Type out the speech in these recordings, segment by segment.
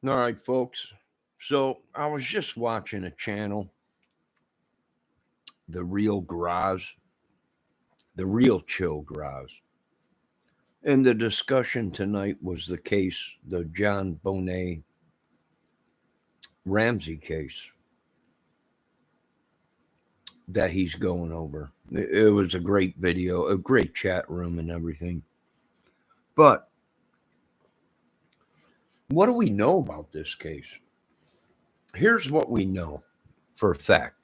All right, folks. So I was just watching a channel, the Real Graz, the Real Chill Graz. And the discussion tonight was the case, the John Bonet Ramsey case that he's going over. It was a great video, a great chat room and everything. But what do we know about this case? Here's what we know for a fact.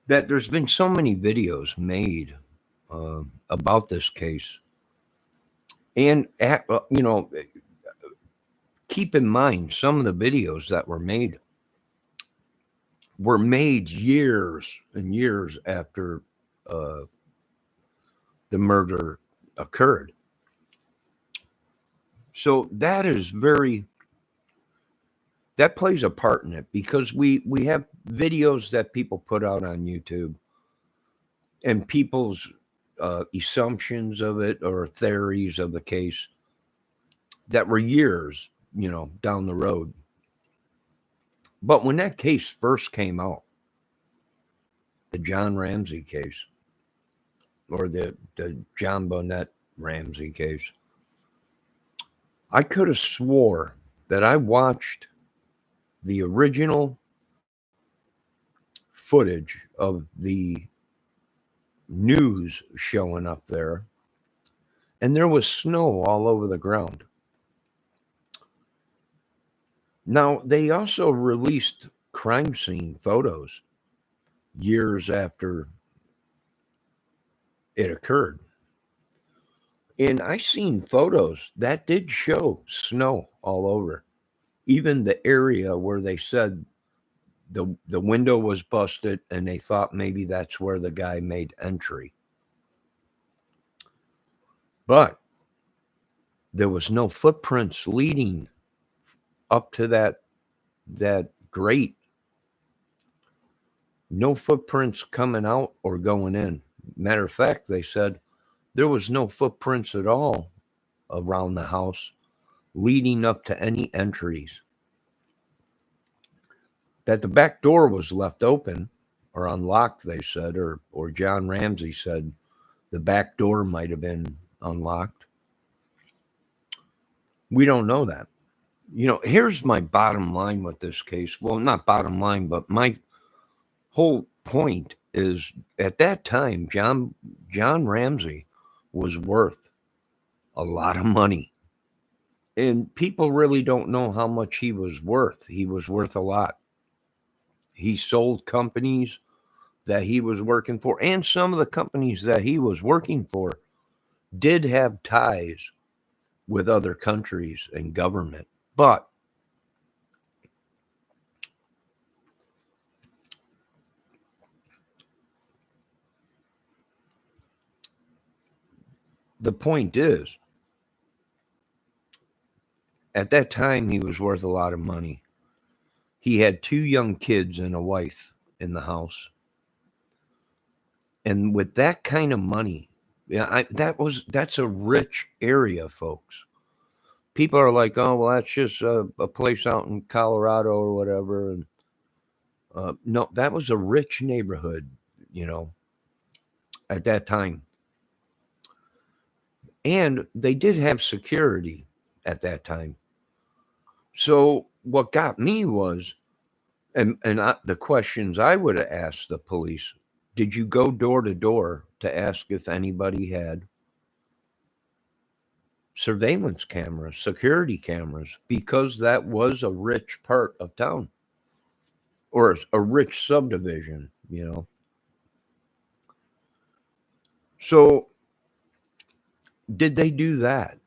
That there's been so many videos made about this case. And, keep in mind some of the videos that were made years and years after uh, the murder occurred. So that plays a part in it because we have videos that people put out on YouTube and people's assumptions of it or theories of the case that were years, down the road. But when that case first came out, the John Ramsey case or the John Bonet Ramsey case, I could have swore that I watched the original footage of the news showing up there, and there was snow all over the ground. Now, they also released crime scene photos years after it occurred. And I seen photos that did show snow all over. Even the area where they said the window was busted and they thought maybe that's where the guy made entry. But there was no footprints leading up to that grate. No footprints coming out or going in. Matter of fact, they said there was no footprints at all around the house leading up to any entries. That the back door was left open or unlocked, they said, or John Ramsey said the back door might have been unlocked. We don't know that. Here's my bottom line with this case. Well, not bottom line, but my whole point is at that time, John Ramsey was worth a lot of money. And people really don't know how much he was worth. He was worth a lot. He sold companies that he was working for, and some of the companies that he was working for did have ties with other countries and government. But the point is, at that time, he was worth a lot of money. He had 2 young kids and a wife in the house. And with that kind of money, that's a rich area, folks. People are like, oh, well, that's just a place out in Colorado or whatever. And no, that was a rich neighborhood, at that time. And they did have security at that time. So what got me was, the questions I would have asked the police, did you go door to door to ask if anybody had surveillance cameras, security cameras, because that was a rich part of town or a rich subdivision, So did they do that?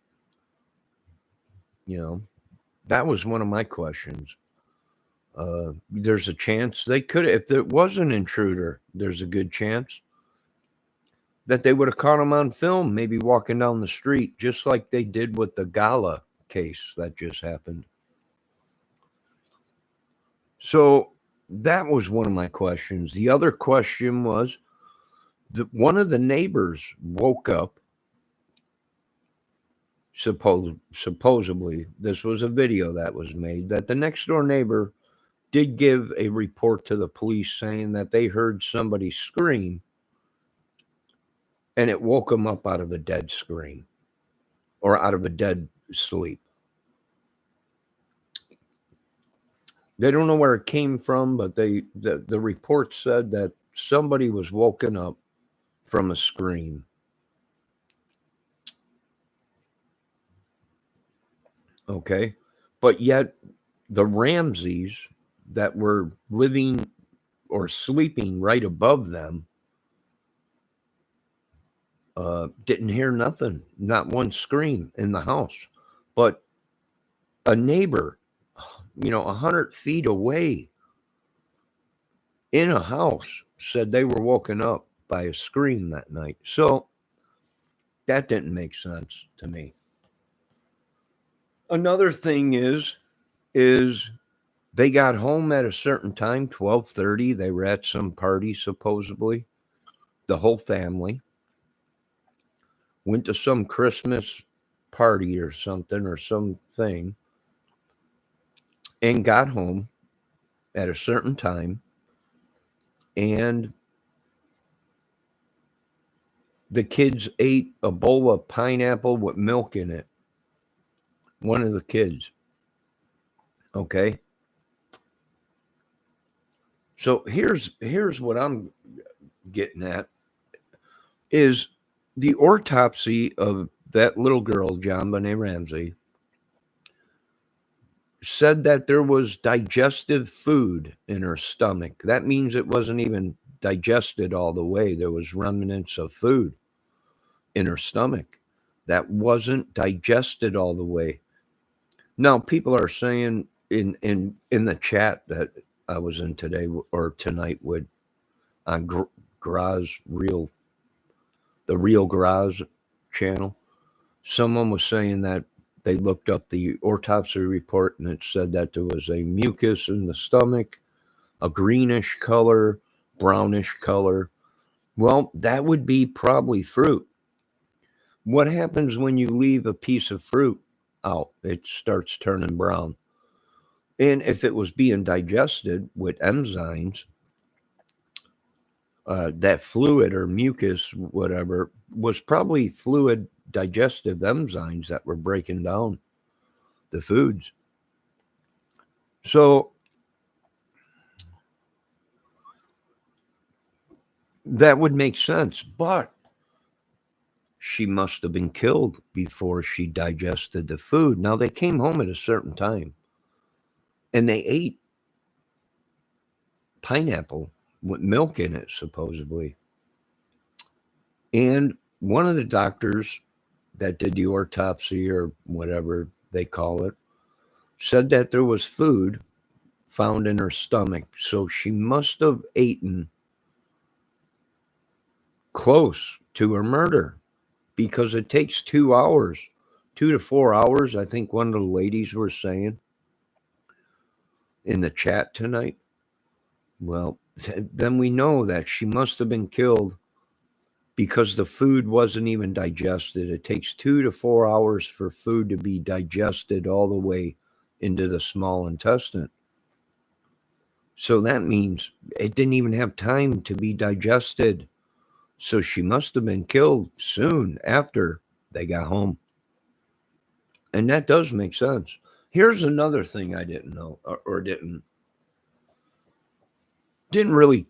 That was one of my questions. There's a chance they could, if there was an intruder, there's a good chance that they would have caught him on film, maybe walking down the street, just like they did with the Gala case that just happened. So that was one of my questions. The other question was that one of the neighbors woke up supposedly, this was a video that was made, that the next door neighbor did give a report to the police saying that they heard somebody scream and it woke them up out of a dead scream or out of a dead sleep. They don't know where it came from, but the report said that somebody was woken up from a scream. Okay. But yet the Ramseys that were living or sleeping right above them didn't hear nothing, not one scream in the house. But a neighbor, 100 feet away in a house said they were woken up by a scream that night. So that didn't make sense to me. Another thing is they got home at a certain time, 12:30. They were at some party supposedly. The whole family went to some Christmas party or something and got home at a certain time, and the kids ate a bowl of pineapple with milk in it. One of the kids. Okay. So here's what I'm getting at is the autopsy of that little girl, JonBenet Ramsey, said that there was digestive food in her stomach. That means it wasn't even digested all the way. There was remnants of food in her stomach that wasn't digested all the way. Now, people are saying in the chat that I was in today or tonight with on Graz the Real Graz channel, someone was saying that they looked up the autopsy report and it said that there was a mucus in the stomach, a greenish color, brownish color. Well, that would be probably fruit. What happens when you leave a piece of fruit out? It starts turning brown. And if it was being digested with enzymes, that fluid or mucus, whatever, was probably fluid digestive enzymes that were breaking down the foods. So that would make sense, but she must have been killed before she digested the food. Now, they came home at a certain time and they ate pineapple with milk in it, supposedly. And one of the doctors that did the autopsy or whatever they call it said that there was food found in her stomach. So she must have eaten close to her murder because it takes 2 hours, 2 to 4 hours. I think one of the ladies were saying in the chat tonight. Well, then we know that she must have been killed because the food wasn't even digested. It takes 2 to 4 hours for food to be digested all the way into the small intestine. So that means it didn't even have time to be digested. So she must have been killed soon after they got home. And that does make sense. Here's another thing I didn't know or didn't really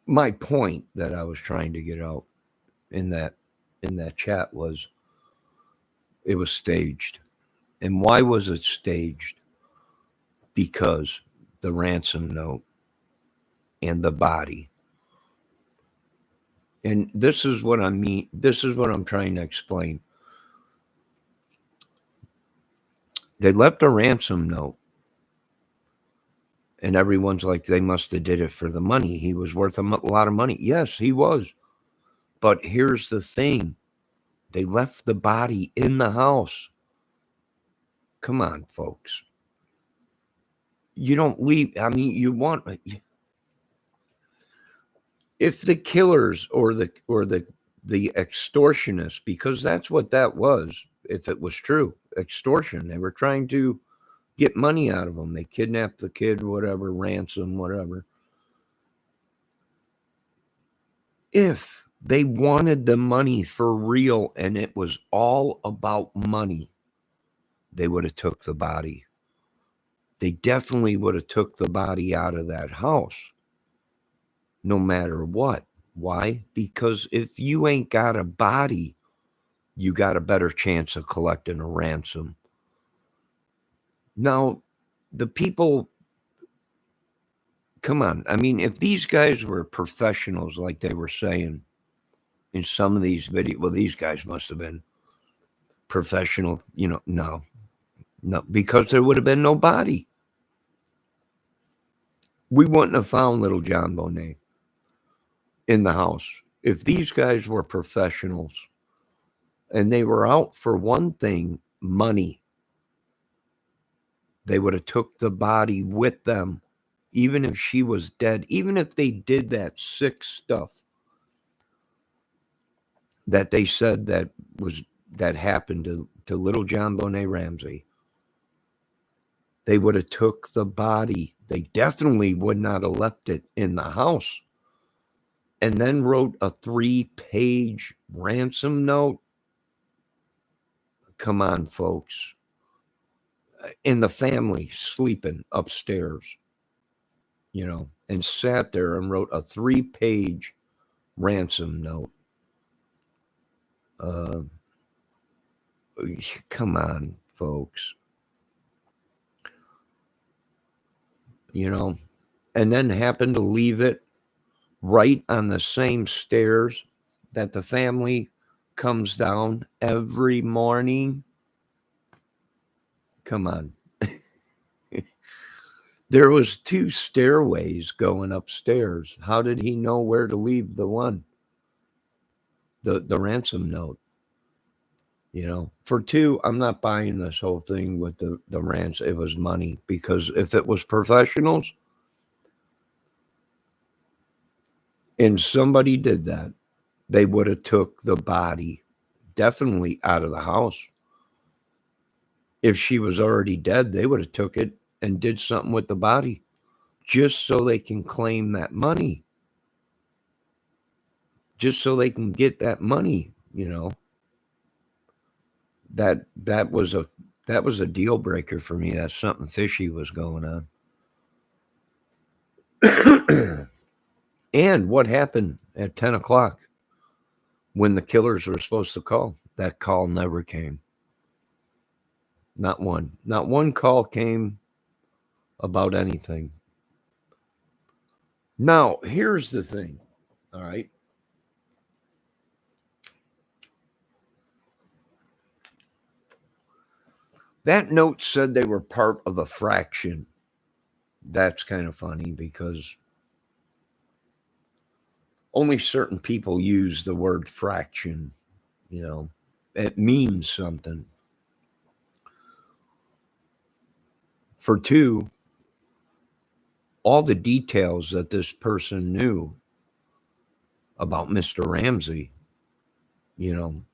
my point that I was trying to get out in that chat was it was staged. And why was it staged? Because the ransom note and the body. And this is what I mean. This is what I'm trying to explain. They left a ransom note. And everyone's like, they must have did it for the money. He was worth a lot of money. Yes, he was. But here's the thing. They left the body in the house. Come on, folks. You don't leave. I mean, you want If the killers or the extortionists, because that's what that was, if it was true, extortion, they were trying to get money out of them. They kidnapped the kid, whatever, ransom, whatever. If they wanted the money for real and it was all about money, they would have took the body. They definitely would have took the body out of that house, no matter what. Why? Because if you ain't got a body, you got a better chance of collecting a ransom. Now, the people, come on. I mean, if these guys were professionals, like they were saying in some of these videos, well, these guys must have been professional. No, because there would have been no body. We wouldn't have found little John Bonet in the house. If these guys were professionals and they were out for one thing, money, they would have took the body with them, even if she was dead, even if they did that sick stuff that they said that happened to little John Bonet Ramsey. They would have took the body. They definitely would not have left it in the house. And then wrote a 3-page ransom note. Come on, folks. And the family sleeping upstairs, and sat there and wrote a 3-page ransom note. Come on, folks. And then happened to leave it right on the same stairs that the family comes down every morning. Come on. There was 2 stairways going upstairs. How did he know where to leave the one? The ransom note. For 2, I'm not buying this whole thing with the ransom. It was money, because if it was professionals and somebody did that, they would have took the body definitely out of the house. If she was already dead, they would have took it and did something with the body just so they can claim that money. Just so they can get that money, That was a deal breaker for me. That something fishy was going on. And what happened at 10 o'clock when the killers were supposed to call? That call never came. Not one. Not one call came about anything. Now, here's the thing. All right. That note said they were part of a fraction. That's kind of funny, because only certain people use the word fraction. It means something. For 2, all the details that this person knew about Mr. Ramsey,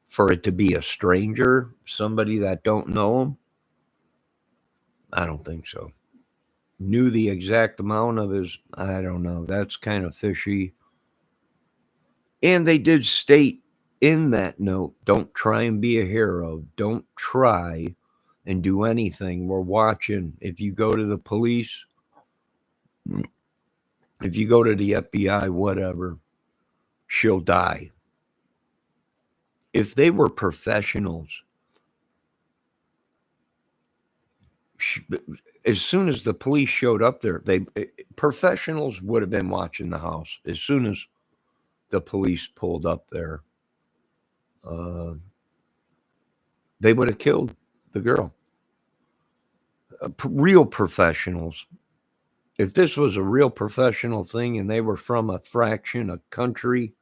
for it to be a stranger, somebody that don't know him, I don't think so. Knew the exact amount of his, I don't know. That's kind of fishy. And they did state in that note, don't try and be a hero. Don't try and do anything. We're watching. If you go to the police, if you go to the FBI, whatever, she'll die. If they were professionals, as soon as the police showed up there, professionals would have been watching the house. As soon as the police pulled up there, they would have killed the girl. Real professionals. If this was a real professional thing and they were from a fraction, a country,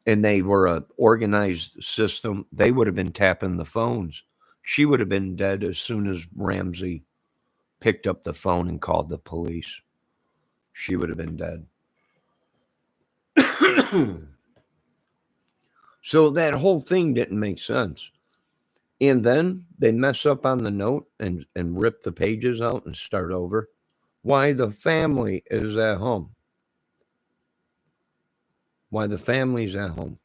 and they were an organized system, they would have been tapping the phones. She would have been dead as soon as Ramsey picked up the phone and called the police. She would have been dead. So that whole thing didn't make sense. And then they mess up on the note and rip the pages out and start over. Why the family is at home. Why the family's at home.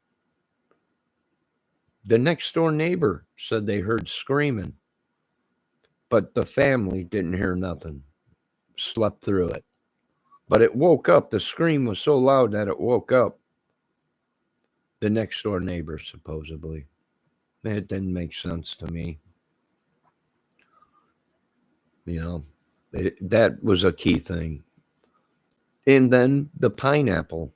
The next door neighbor said they heard screaming, but the family didn't hear nothing, slept through it. But it woke up. The scream was so loud that it woke up the next door neighbor, supposedly. It didn't make sense to me. You know, that was a key thing. And then the pineapple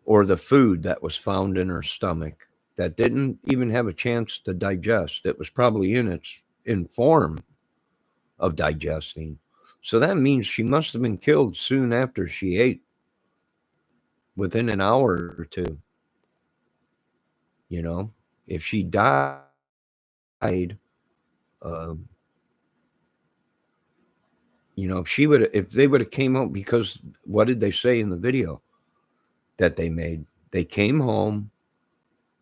or the food that was found in her stomach that didn't even have a chance to digest. It was probably in form of digesting. So that means she must have been killed soon after she ate, within an hour or two. You know, if she died, um, if they would have came home, because what did they say in the video that they made? They came home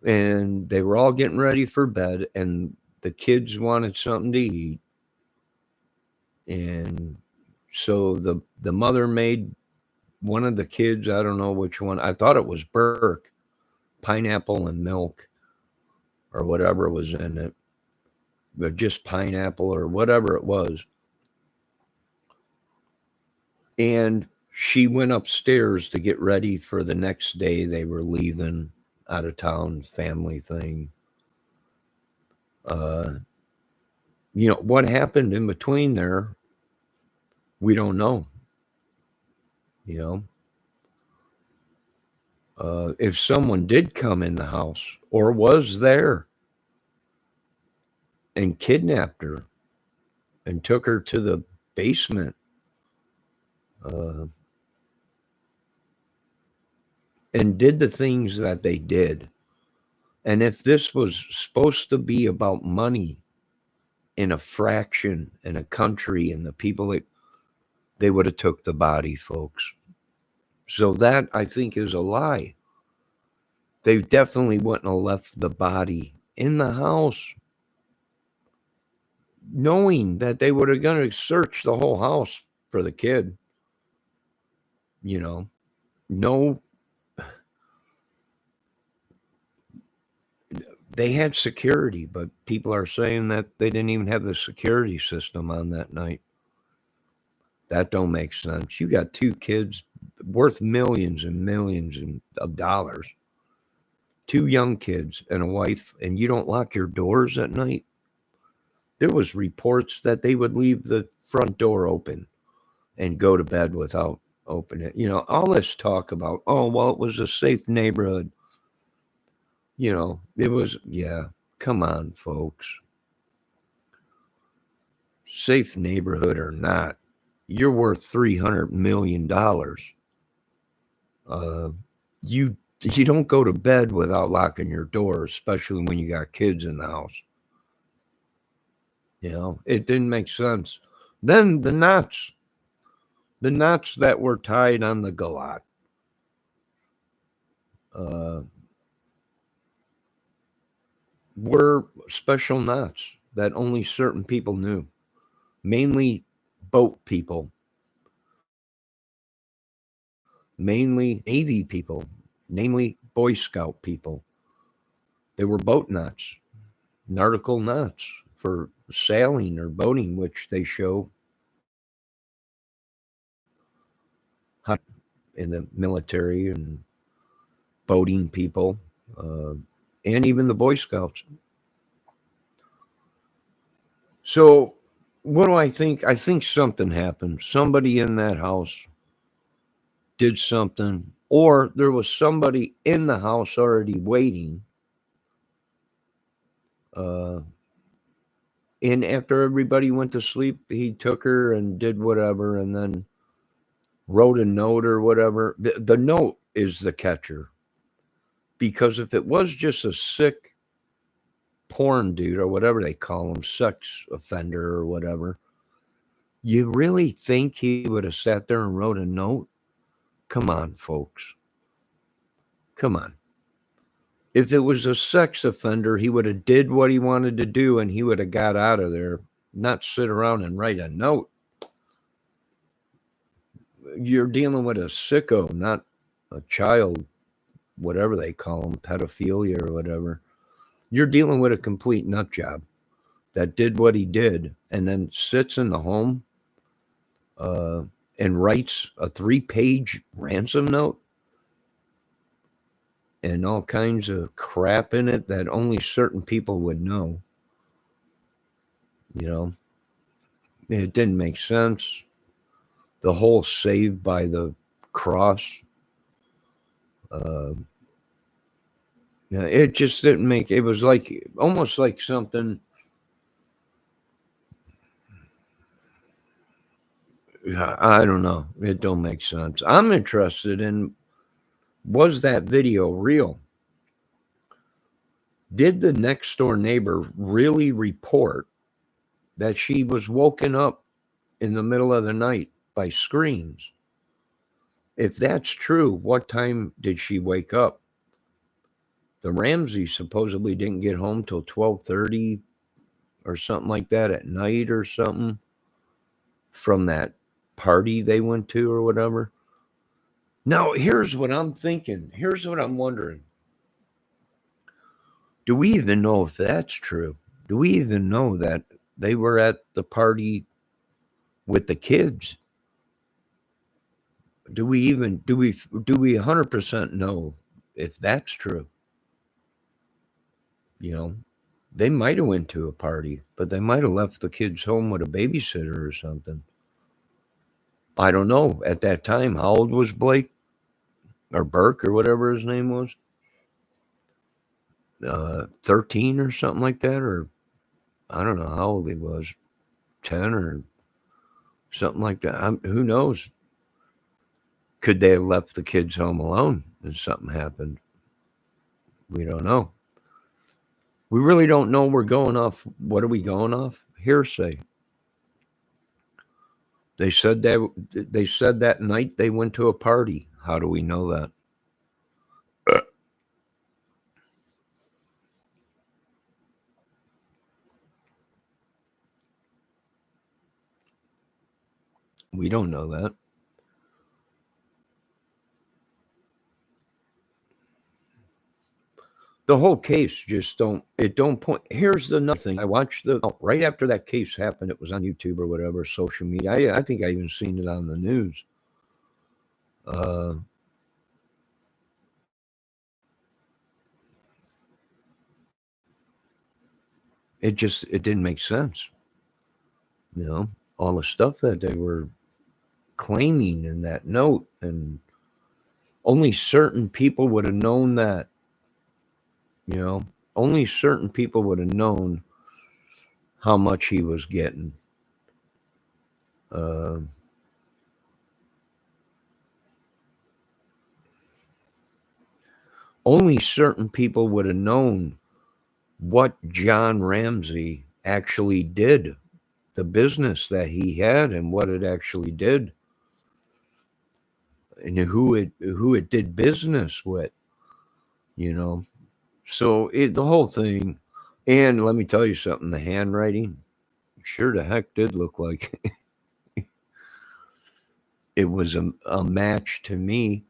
and they were all getting ready for bed, and the kids wanted something to eat, and so the mother made one of the kids, I don't know which one, I thought it was Burke, pineapple and milk or whatever was in it, but just pineapple or whatever it was. And she went upstairs to get ready for the next day. They were leaving out of town, family thing. Uh, what happened in between there, we don't know. You know, if someone did come in the house or was there and kidnapped her and took her to the basement, uh, and did the things that they did. And if this was supposed to be about money in a fraction in a country and the people that they would have took the body, folks. So that, I think, is a lie. They definitely wouldn't have left the body in the house, knowing that they were going to search the whole house for the kid. No, they had security, but people are saying that they didn't even have the security system on that night. That don't make sense. You got two kids worth millions and millions of dollars, two young kids and a wife, and you don't lock your doors at night. There was reports that they would leave the front door open and go to bed without opening it. All this talk about, oh, well, it was a safe neighborhood. It was, yeah, come on, folks. Safe neighborhood or not, you're worth $300 million. You don't go to bed without locking your door, especially when you got kids in the house. It didn't make sense. Then the knots that were tied on the galat, were special knots that only certain people knew, mainly boat people, mainly Navy people, namely Boy Scout people. They were boat knots, nautical knots for sailing or boating, which they show in the military and boating people, and even the Boy Scouts. So, what do I think? I think something happened. Somebody in that house did something, or there was somebody in the house already waiting. Uh, and after everybody went to sleep, he took her and did whatever, and then wrote a note or whatever. The note is the catcher. Because if it was just a sick porn dude or whatever they call him, sex offender or whatever, you really think he would have sat there and wrote a note? Come on, folks. Come on. If it was a sex offender, he would have did what he wanted to do and he would have got out of there, not sit around and write a note. You're dealing with a sicko, not a child, whatever they call them, pedophilia or whatever. You're dealing with a complete nut job that did what he did and then sits in the home and writes a 3-page ransom note and all kinds of crap in it that only certain people would know. You know, it didn't make sense. The whole saved by the cross. It just didn't make, it was like, almost like something, I don't know. It don't make sense. I'm interested in, was that video real? Did the next door neighbor really report that she was woken up in the middle of the night by screams? If that's true, what time did she wake up? The Ramsey supposedly didn't get home till 12:30 or something like that at night or something from that party they went to or whatever. Now, here's what I'm thinking. Here's what I'm wondering. Do we even know if that's true? Do we even know that they were at the party with the kids? Do we 100% know if that's true? You know, they might have went to a party, but they might have left the kids home with a babysitter or something. I don't know. At that time, how old was Blake or Burke or whatever his name was? 13 or something like that, or I don't know how old he was, 10 or something like that. Who knows? Could they have left the kids home alone and something happened? We don't know. We really don't know. We're going off. What are we going off? Hearsay. They said that night they went to a party. How do we know that? We don't know that. The whole case just don't point. Here's another thing. I watched right after that case happened. It was on YouTube or whatever, social media. I think I even seen it on the news. It didn't make sense. You know, all the stuff that they were claiming in that note, and only certain people would have known that. You know, only certain people would have known how much he was getting. Only certain people would have known what John Ramsey actually did, the business that he had and what it actually did, and who it did business with, you know. So the whole thing, and let me tell you something, the handwriting sure the heck did look like it was a match to me.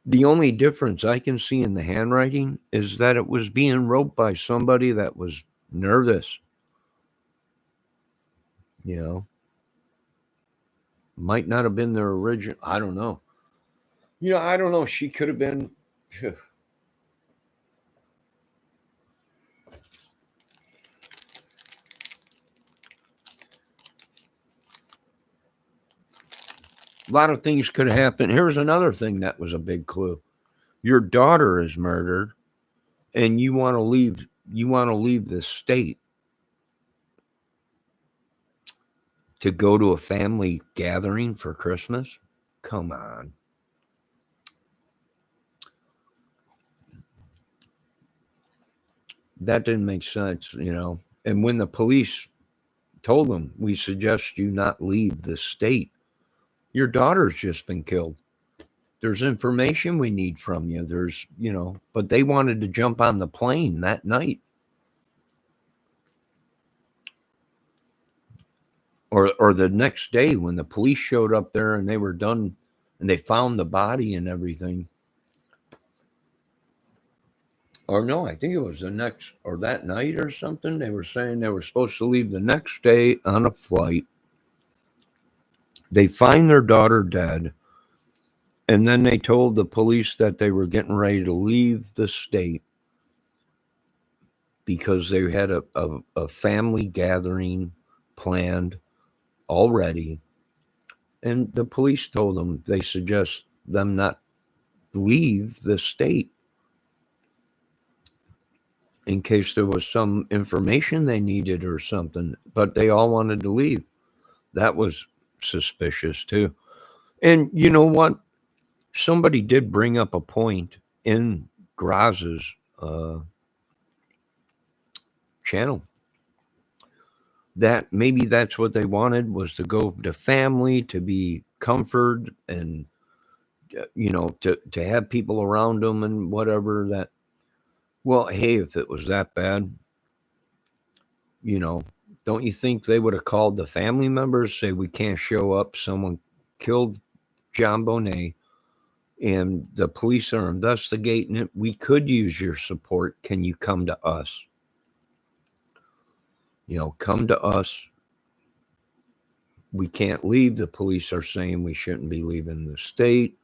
The only difference I can see in the handwriting is that it was being wrote by somebody that was nervous. You know, might not have been their original. I don't know. You know, I don't know. She could have been. A lot of things could have happened. Here's another thing that was a big clue. Your daughter is murdered and you want to leave the state to go to a family gathering for Christmas? Come on. That didn't make sense, you know. And when the police told them, we suggest you not leave the state, Your daughter's just been killed. There's information we need from you. But they wanted to jump on the plane that night. Or the next day when the police showed up there and they were done and they found the body and everything. Or no, I think it was the next or that night or something. They were saying they were supposed to leave the next day on a flight. They find their daughter dead. And then they told the police that they were getting ready to leave the state because they had a family gathering planned already. And the police told them they suggest them not leave the state in case there was some information they needed or something. But they all wanted to leave. That was suspicious too. And you know what? Somebody did bring up a point in Graz's channel that maybe that's what they wanted, was to go to family, to be comforted, and to have people around them and whatever. That, well, hey, if it was that bad, don't you think they would have called the family members, say we can't show up, someone killed John Bonet and the police are investigating it, we could use your support, can you come to us? Come to us. We can't leave. The police are saying we shouldn't be leaving the state,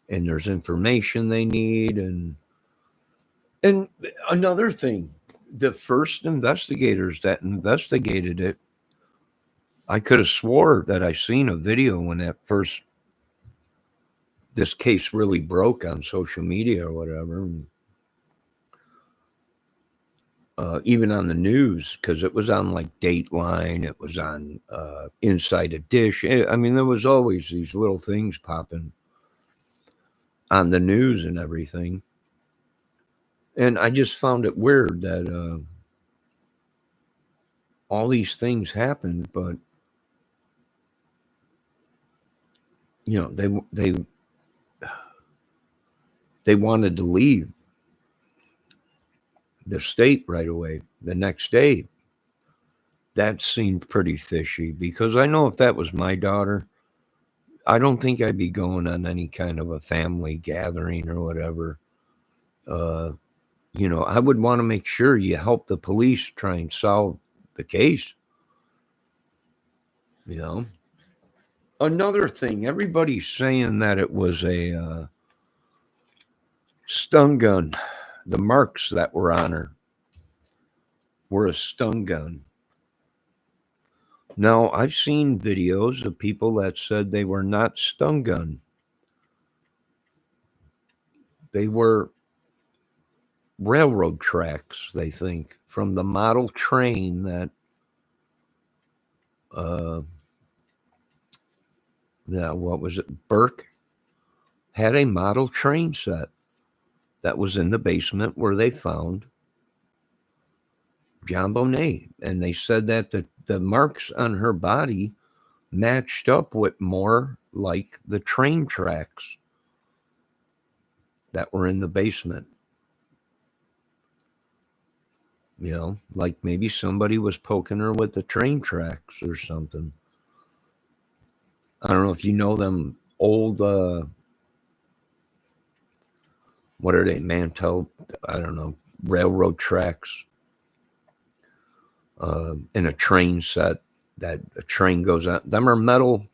and there's information they need. And another thing, the first investigators that investigated it, I could have swore that I seen a video when this case really broke on social media or whatever. Even on the news, because it was on like Dateline, it was on Inside a Dish. I mean, there was always these little things popping on the news and everything. And I just found it weird that all these things happened, but they wanted to leave the state right away the next day. That seemed pretty fishy, because I know if that was my daughter, I don't think I'd be going on any kind of a family gathering or whatever. I would want to make sure you help the police try and solve the case. Another thing, everybody's saying that it was a stun gun. The marks that were on her were a stun gun. Now, I've seen videos of people that said they were not stun gun. They were railroad tracks, they think, from the model train that what was it? Burke had a model train set that was in the basement where they found John Bonet. And they said that the marks on her body matched up with more like the train tracks that were in the basement. Like maybe somebody was poking her with the train tracks or something. I don't know if you know them old, what are they, Mantel? I don't know, railroad tracks in a train set that a train goes on. Them are metal,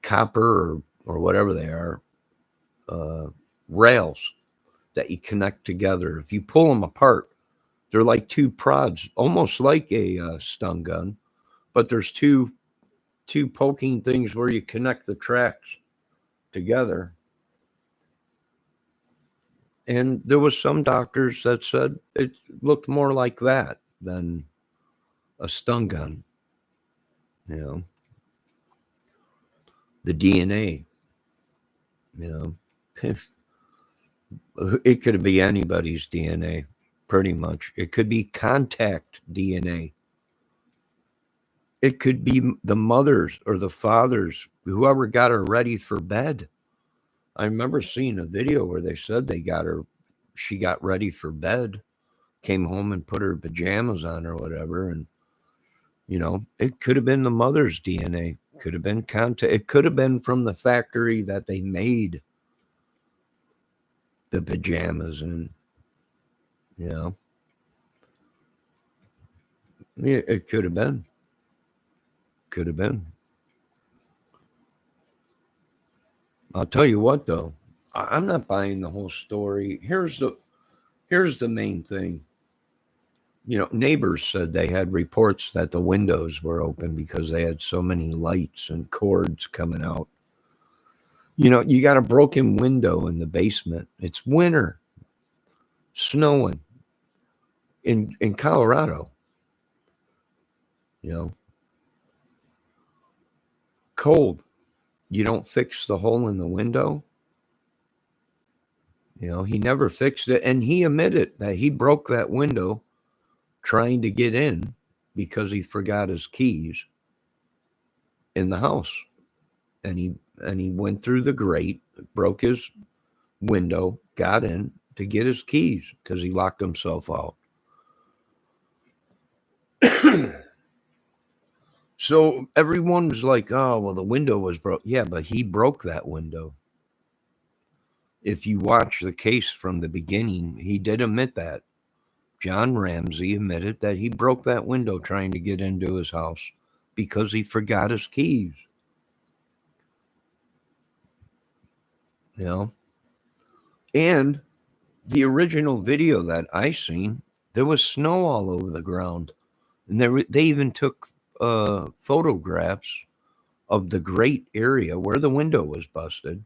copper, or whatever they are, rails that you connect together. If you pull them apart, they're like two prods, almost like a stun gun, but there's two poking things where you connect the tracks together. And there was some doctors that said it looked more like that than a stun gun. The DNA, it could be anybody's DNA, pretty much. It could be contact DNA. It could be the mother's or the father's whoever got her ready for bed. I remember seeing a video where they said she got ready for bed, came home and put her pajamas on or whatever. And, it could have been the mother's DNA, could have been contact. It could have been from the factory that they made the pajamas in, you know, it could have been. Could have been. I'll tell you what, though, I'm not buying the whole story. Here's the main thing. Neighbors said they had reports that the windows were open because they had so many lights and cords coming out. You got a broken window in the basement. It's winter, snowing in Colorado. Cold. You don't fix the hole in the window. He never fixed it, and he admitted that he broke that window trying to get in because he forgot his keys in the house, and he went through the grate, broke his window, got in to get his keys because he locked himself out. So everyone was like, oh, well, the window was broke. Yeah, but he broke that window. If you watch the case from the beginning, he did admit that. John Ramsey admitted that he broke that window trying to get into his house because he forgot his keys. And the original video that I seen, there was snow all over the ground. And they even took photographs of the grate area where the window was busted.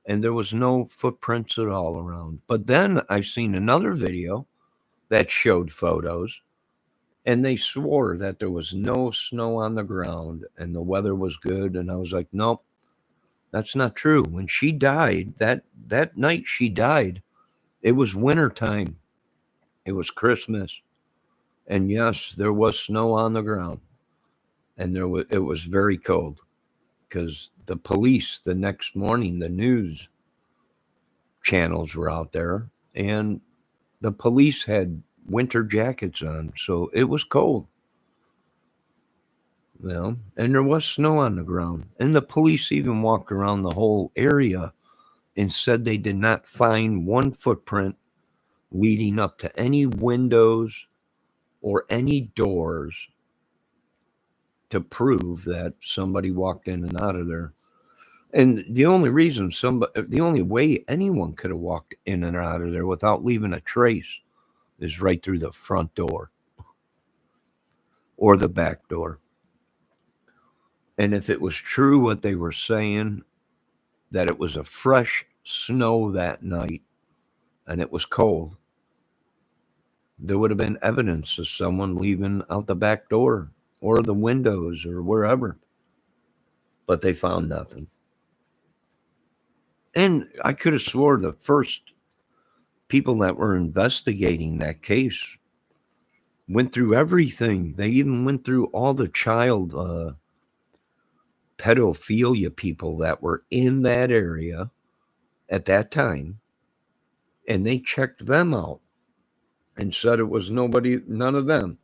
And there was no footprints at all around. But then I seen another video that showed photos, and they swore that there was no snow on the ground and the weather was good. And I was like, nope, that's not true. When she died, that night she died, it was wintertime. It was Christmas. And yes, there was snow on the ground. And it was very cold because the police the next morning, the news channels were out there, and the police had winter jackets on, so it was cold. And there was snow on the ground. And the police even walked around the whole area and said they did not find one footprint leading up to any windows or any doors to prove that somebody walked in and out of there. And the only way anyone could have walked in and out of there without leaving a trace is right through the front door or the back door. And if it was true what they were saying, that it was a fresh snow that night and it was cold, there would have been evidence of someone leaving out the back door or the windows or wherever. But they found nothing. And I could have swore the first people that were investigating that case went through everything. They even went through all the child pedophilia people that were in that area at that time, and they checked them out and said it was none of them.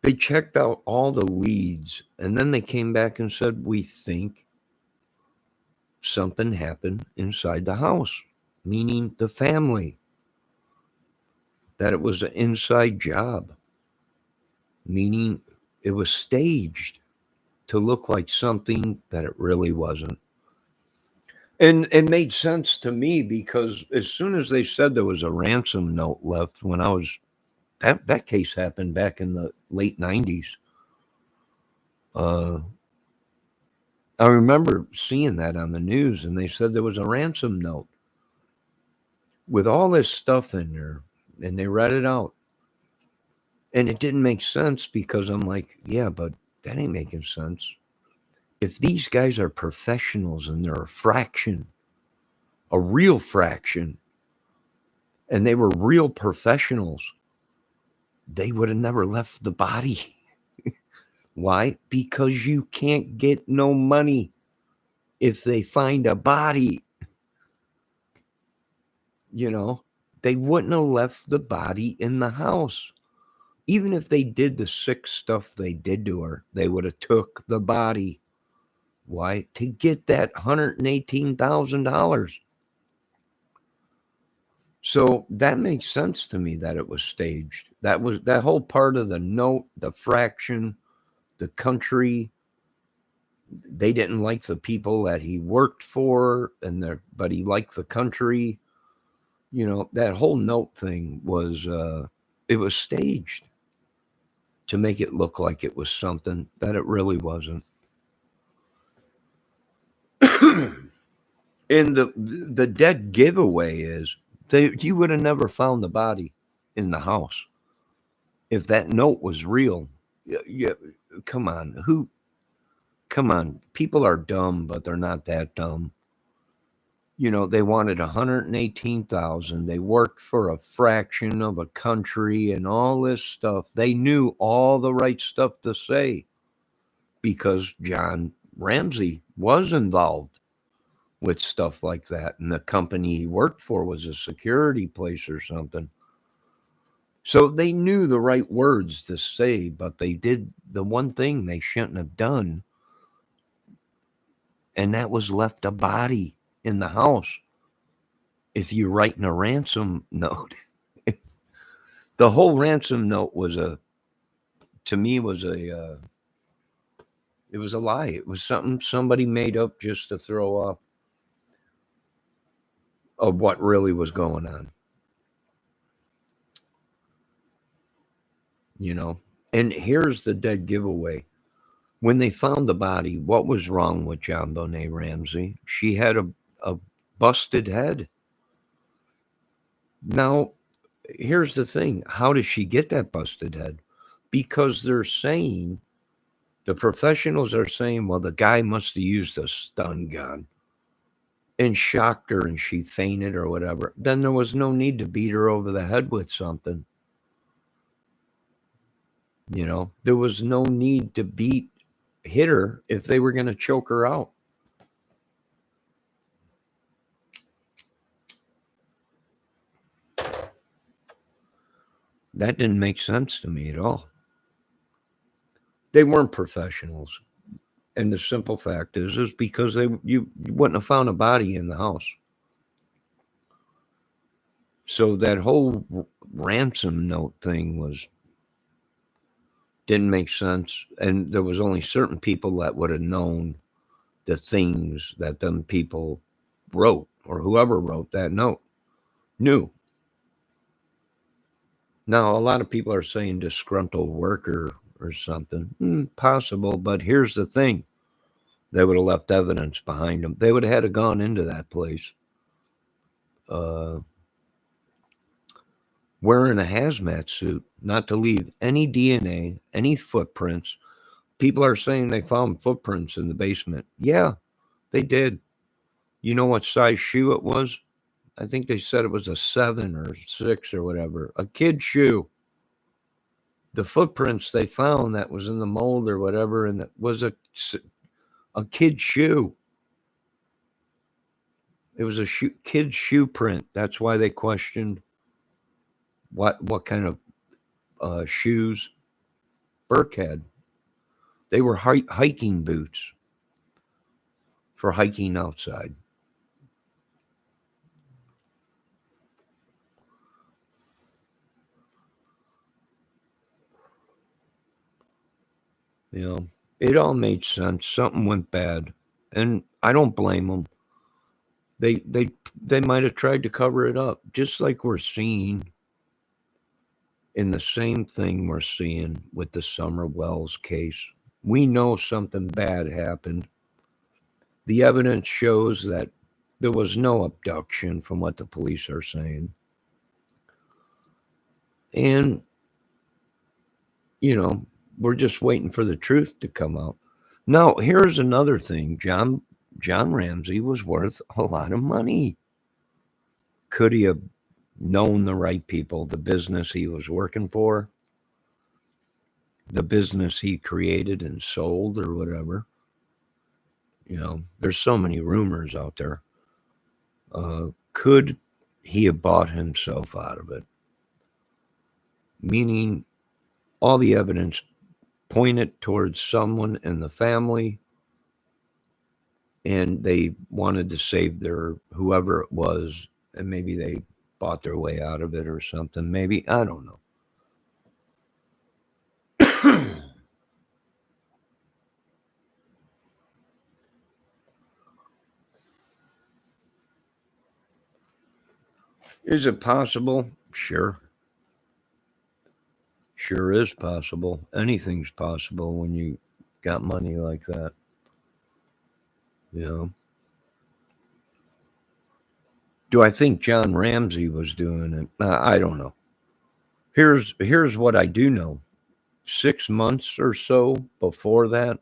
They checked out all the leads, and then they came back and said, we think something happened inside the house, meaning the family, that it was an inside job, meaning it was staged to look like something that it really wasn't. And it made sense to me because as soon as they said there was a ransom note left, when I was, that case happened back in the late 90s. I remember seeing that on the news, and they said there was a ransom note with all this stuff in there, and they read it out. And it didn't make sense because I'm like, yeah, but that ain't making sense. If these guys are professionals and they're a real fraction, and they were real professionals, they would have never left the body. Why? Because you can't get no money if they find a body. They wouldn't have left the body in the house. Even if they did the sick stuff they did to her, they would have took the body. Why? To get that $118,000. So that makes sense to me that it was staged. That whole part of the note, the fraction, the country. They didn't like the people that he worked for, but he liked the country. That whole note thing was it was staged to make it look like it was something that it really wasn't. And the dead giveaway is you would have never found the body in the house if that note was real. Yeah, come on, come on, people are dumb, but they're not that dumb. They wanted 118,000. They worked for a fraction of a country and all this stuff. They knew all the right stuff to say because John Ramsey was involved with stuff like that. And the company he worked for was a security place or something. So they knew the right words to say, but they did the one thing they shouldn't have done. And that was left a body in the house. If you're writing a ransom note, the whole ransom note was to me was it was a lie. It was something somebody made up just to throw off of what really was going on. And here's the dead giveaway. When they found the body, what was wrong with John Bonet Ramsey? She had a busted head. Now, here's the thing. How does she get that busted head? Because they're saying, the professionals are saying, well, the guy must have used a stun gun and shocked her and she fainted or whatever. Then there was no need to beat her over the head with something. There was no need to hit her if they were going to choke her out. That didn't make sense to me at all. They weren't professionals. And the simple fact is because you wouldn't have found a body in the house. So that whole ransom note thing didn't make sense. And there was only certain people that would have known the things that them people wrote, or whoever wrote that note knew. Now, a lot of people are saying disgruntled worker or something. Possible, but here's the thing. They would have left evidence behind them. They would have had to gone into that place wearing a hazmat suit, not to leave any DNA, any footprints. People are saying they found footprints in the basement. Yeah, they did. You know what size shoe it was? I think they said it was a 7 or 6 or whatever. A kid shoe. The footprints they found that was in the mold or whatever, and it was a kid's shoe. It was a kid's shoe print. That's why they questioned what kind of shoes Burke had. They were hiking boots for hiking outside. It all made sense. Something went bad, and I don't blame them. They might have tried to cover it up, just like we're seeing in the same thing we're seeing with the Summer Wells case. We know something bad happened. The evidence shows that there was no abduction from what the police are saying. And, we're just waiting for the truth to come out. Now, here's another thing. John Ramsey was worth a lot of money. Could he have known the right people, the business he was working for? the business he created and sold or whatever. There's so many rumors out there. Could he have bought himself out of it? Meaning, all the evidence pointed towards someone in the family, and they wanted to save their whoever it was, and maybe they bought their way out of it or something. Maybe, I don't know. Is it possible? Sure. Sure is possible. Anything's possible when you got money like that. You know. Do I think John Ramsey was doing it? I don't know. Here's what I do know. 6 months or so before that,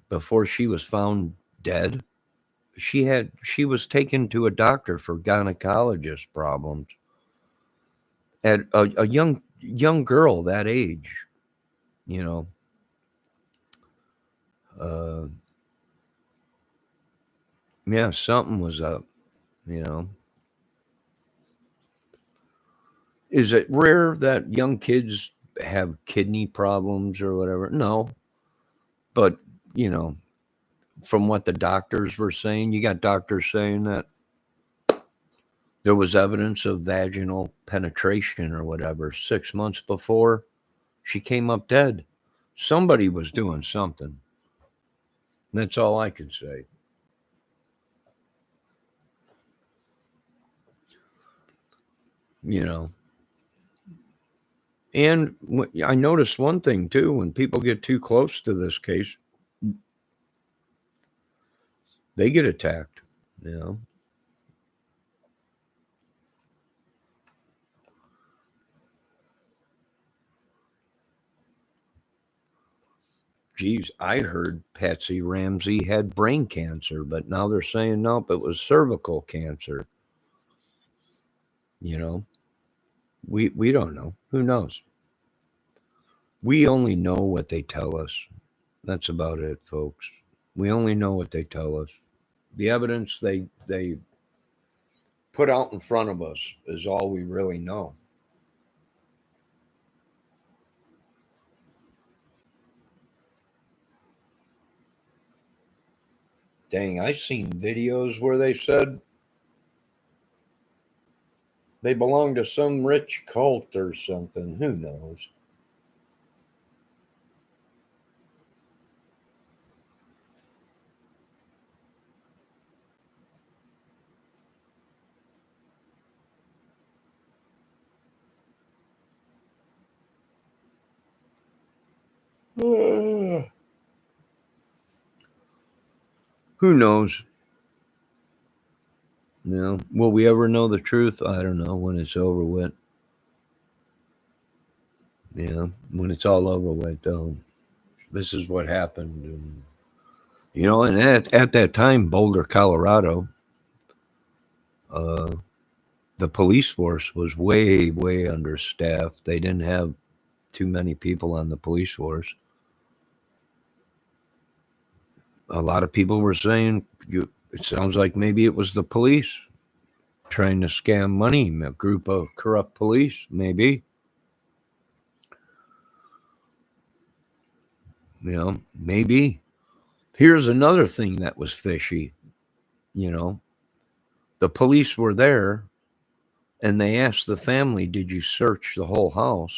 before she was found dead, she was taken to a doctor for gynecologist problems at a young girl that age. You know, uh, yeah, something was up. You know, is it rare that young kids have kidney problems or whatever? No, but you know, from what the doctors were saying, you got doctors saying that there was evidence of vaginal penetration or whatever 6 months before she came up dead. Somebody was doing something. That's all I can say. You know, and I noticed one thing too: when people get too close to this case, they get attacked. You know, geez, I heard Patsy Ramsey had brain cancer, but now they're saying nope, it was cervical cancer. You know, we don't know. Who knows? We only know what they tell us. That's about it, folks. We only know what they tell us. The evidence they put out in front of us is all we really know. Dang, I seen videos where they said they belong to some rich cult or something. Who knows? Who knows? Will we ever know the truth? I don't know when it's over with. When it's all over with, though, this is what happened. And at that time, Boulder, Colorado, uh, the police force was way, way understaffed. They didn't have too many people on the police force. A lot of people were saying it sounds like maybe it was the police trying to scam money, a group of corrupt police, maybe. Maybe. Here's another thing that was fishy. You know, the police were there and they asked the family, "Did you search the whole house?"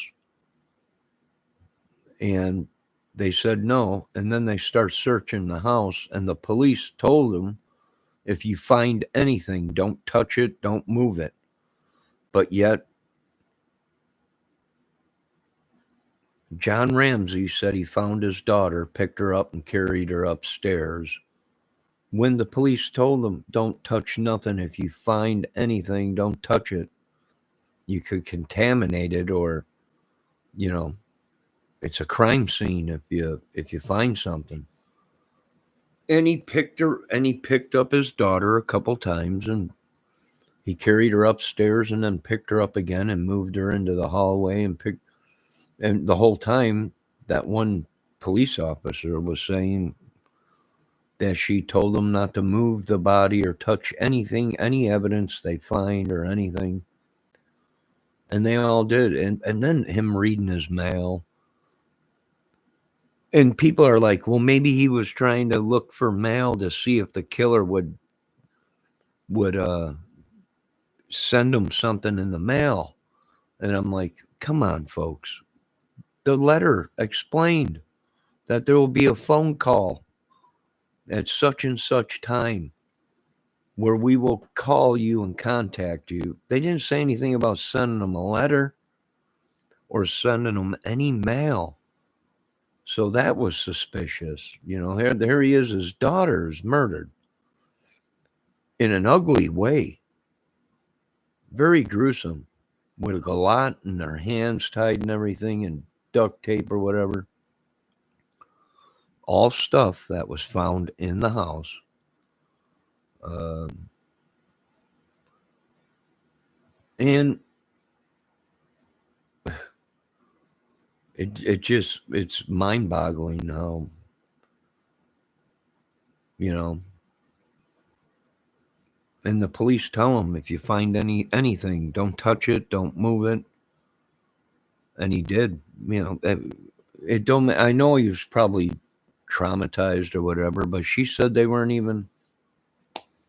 And they said no. And then they start searching the house, and the police told them, if you find anything, don't touch it, don't move it. But yet, John Ramsey said he found his daughter, picked her up, and carried her upstairs. When the police told them, don't touch nothing, if you find anything, don't touch it. You could contaminate it, or, you know, it's a crime scene if you find something. And he picked up his daughter a couple times, and he carried her upstairs and then picked her up again and moved her into the hallway and picked. And the whole time, that one police officer was saying that she told them not to move the body or touch anything, any evidence they find or anything. And they all did. And then him reading his mail. And people are like, well, maybe he was trying to look for mail to see if the killer would send him something in the mail. And I'm like, come on, folks. The letter explained that there will be a phone call at such and such time where we will call you and contact you. They didn't say anything about sending them a letter or sending them any mail. So that was suspicious. There he is. His daughter is murdered in an ugly way, very gruesome, with a galat and their hands tied and everything and duct tape or whatever. All stuff that was found in the house. And it's mind boggling how, you know, and the police tell him, if you find anything, don't touch it, don't move it. And he did. It don't. I know he was probably traumatized or whatever, but she said they weren't even.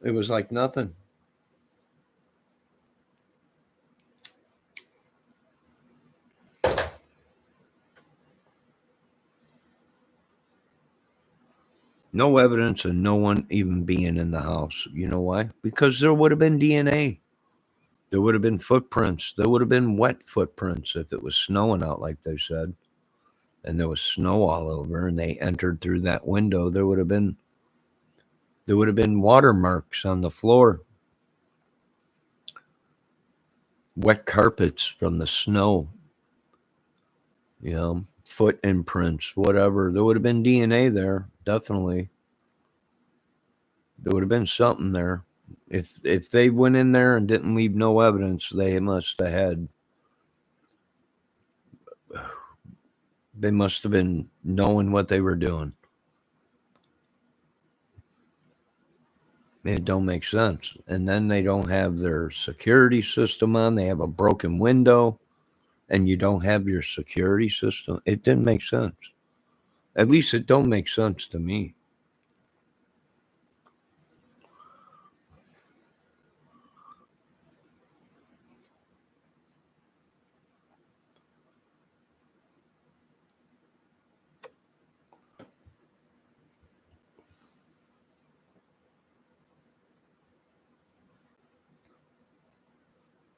It was like nothing. No evidence of no one even being in the house. You know why? Because there would have been DNA. There would have been footprints. There would have been wet footprints if it was snowing out, like they said, and there was snow all over, and they entered through that window. There would have been watermarks on the floor, wet carpets from the snow. Foot imprints, whatever. There would have been DNA there, definitely. There would have been something there. If they went in there and didn't leave no evidence, they must have been knowing what they were doing. It don't make sense. And then they don't have their security system on. They have a broken window, and you don't have your security system. It didn't make sense. At least it don't make sense to me.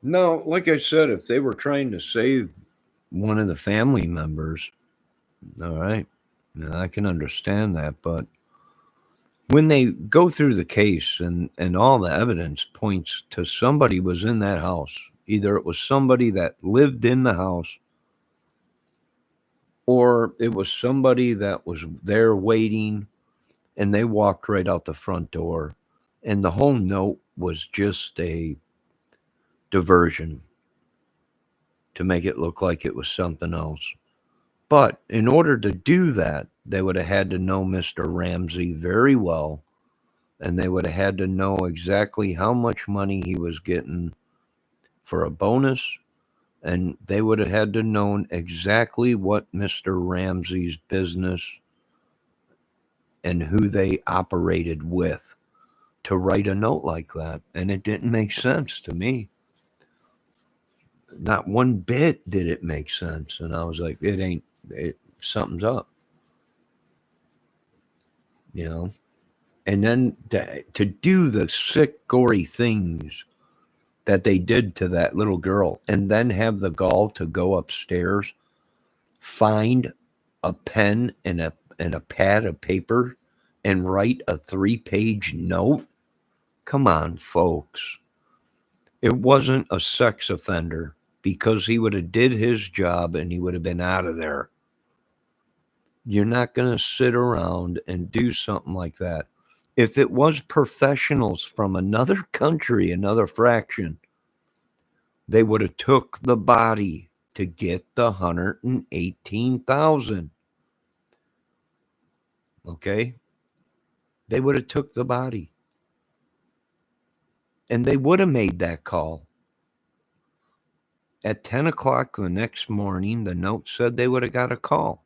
No, like I said, if they were trying to save one of the family members, all right, now I can understand that. But when they go through the case and all the evidence points to somebody was in that house, either it was somebody that lived in the house or it was somebody that was there waiting and they walked right out the front door. And the whole note was just a diversion to make it look like it was something else. But in order to do that, they would have had to know Mr. Ramsey very well, and they would have had to know exactly how much money he was getting for a bonus, and they would have had to know exactly what Mr. Ramsey's business and who they operated with to write a note like that. And it didn't make sense to me. Not one bit did it make sense. And I was like, something's up, And then to do the sick, gory things that they did to that little girl and then have the gall to go upstairs, find a pen and a pad of paper and write a 3-page note. Come on, folks. It wasn't a sex offender because he would have did his job and he would have been out of there. You're not going to sit around and do something like that. If it was professionals from another country, another fraction, they would have took the body to get the 118,000. Okay? They would have took the body. And they would have made that call. At 10 o'clock the next morning, the note said they would have got a call.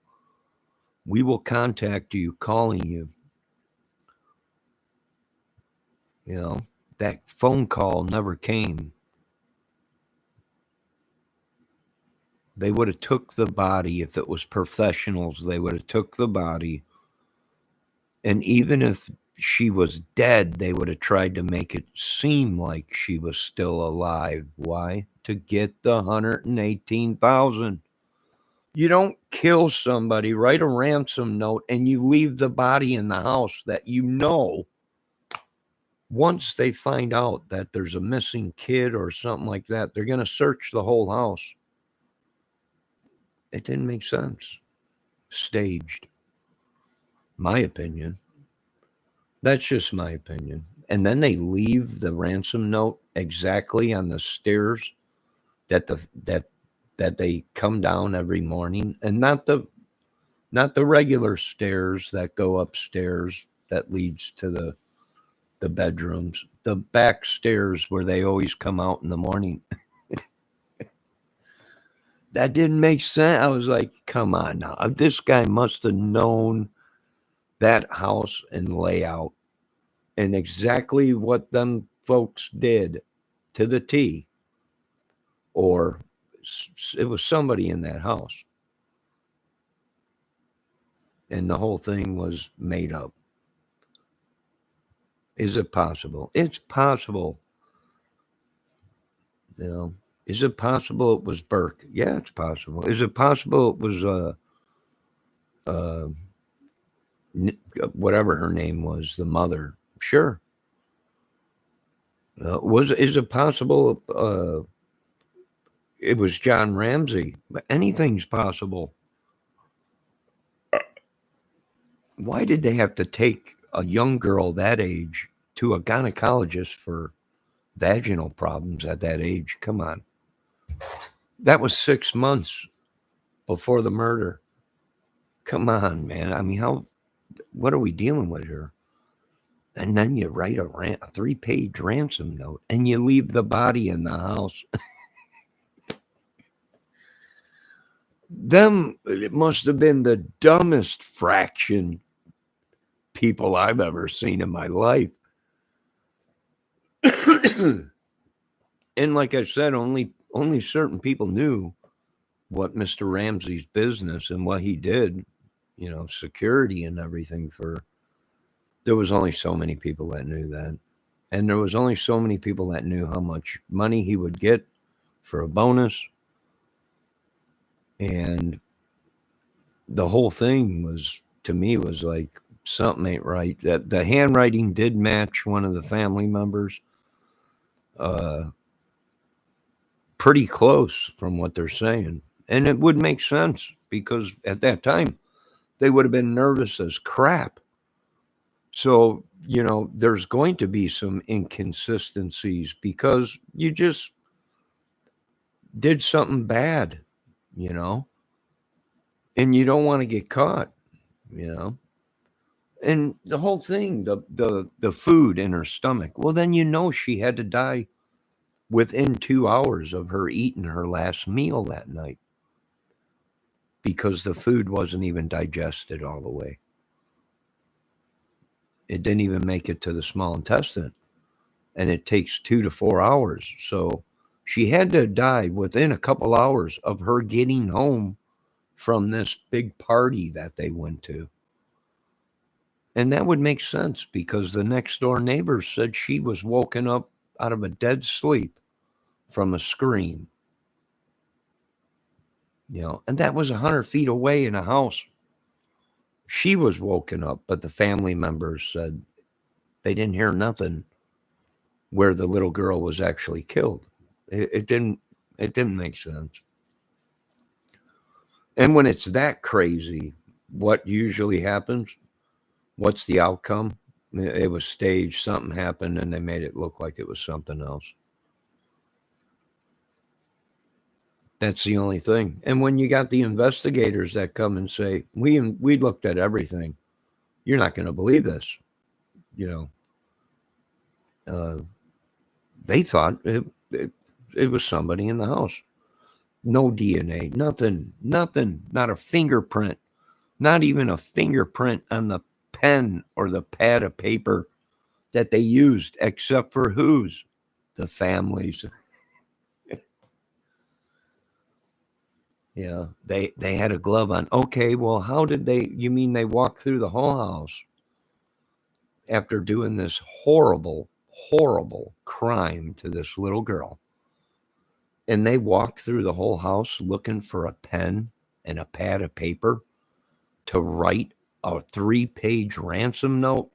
We will contact you, calling you. You know, that phone call never came. They would have took the body. If it was professionals, they would have took the body. And even if she was dead, they would have tried to make it seem like she was still alive. Why? To get the 118,000. You don't kill somebody, write a ransom note, and you leave the body in the house that you know once they find out that there's a missing kid or something like that, they're going to search the whole house. It didn't make sense. Staged. My opinion. That's just my opinion. And then they leave the ransom note exactly on the stairs that they come down every morning, and not the regular stairs that go upstairs that leads to the bedrooms, the back stairs where they always come out in the morning. That didn't make sense. I was like, come on now. This guy must have known that house and layout and exactly what them folks did to the T. Or it was somebody in that house. And the whole thing was made up. Is it possible? It's possible. You know, is it possible it was Burke? Yeah, it's possible. Is it possible it was whatever her name was, the mother? Sure. Is it possible it was John Ramsey? Anything's possible. Why did they have to take a young girl that age to a gynecologist for vaginal problems at that age? Come on. That was 6 months before the murder. Come on, man. I mean, what are we dealing with here? And then you write a 3-page ransom note and you leave the body in the house. It must have been the dumbest fraction people I've ever seen in my life. And like I said, only certain people knew what Mr. Ramsey's business and what he did, you know, security and everything for. There was only so many people that knew that. And there was only so many people that knew how much money he would get for a bonus. And the whole thing was, to me, was like, something ain't right. That the handwriting did match one of the family members. Pretty close from what they're saying. And it would make sense because at that time, they would have been nervous as crap. So, you know, there's going to be some inconsistencies because you just did something bad, you know, and you don't want to get caught, you know. And the whole thing, the food in her stomach, well, then you know she had to die within 2 hours of her eating her last meal that night because the food wasn't even digested all the way. It didn't even make it to the small intestine, and it takes 2 to 4 hours. So she had to die within a couple hours of her getting home from this big party that they went to. And that would make sense because the next door neighbors said she was woken up out of a dead sleep from a scream. You know, and that was 100 feet away in a house. She was woken up, but the family members said they didn't hear nothing where the little girl was actually killed. It didn't make sense. And when it's that crazy, what usually happens? What's the outcome? It was staged, something happened, and they made it look like it was something else. That's the only thing. And when you got the investigators that come and say, we looked at everything, you're not going to believe this. You know, they thought it was somebody in the house. No DNA, nothing, not a fingerprint, not even a fingerprint on the pen or the pad of paper that they used, except for whose? The families. Yeah, they had a glove on. Okay, well, how did they? You mean they walked through the whole house after doing this horrible, horrible crime to this little girl? And they walked through the whole house looking for a pen and a pad of paper to write a 3-page ransom note,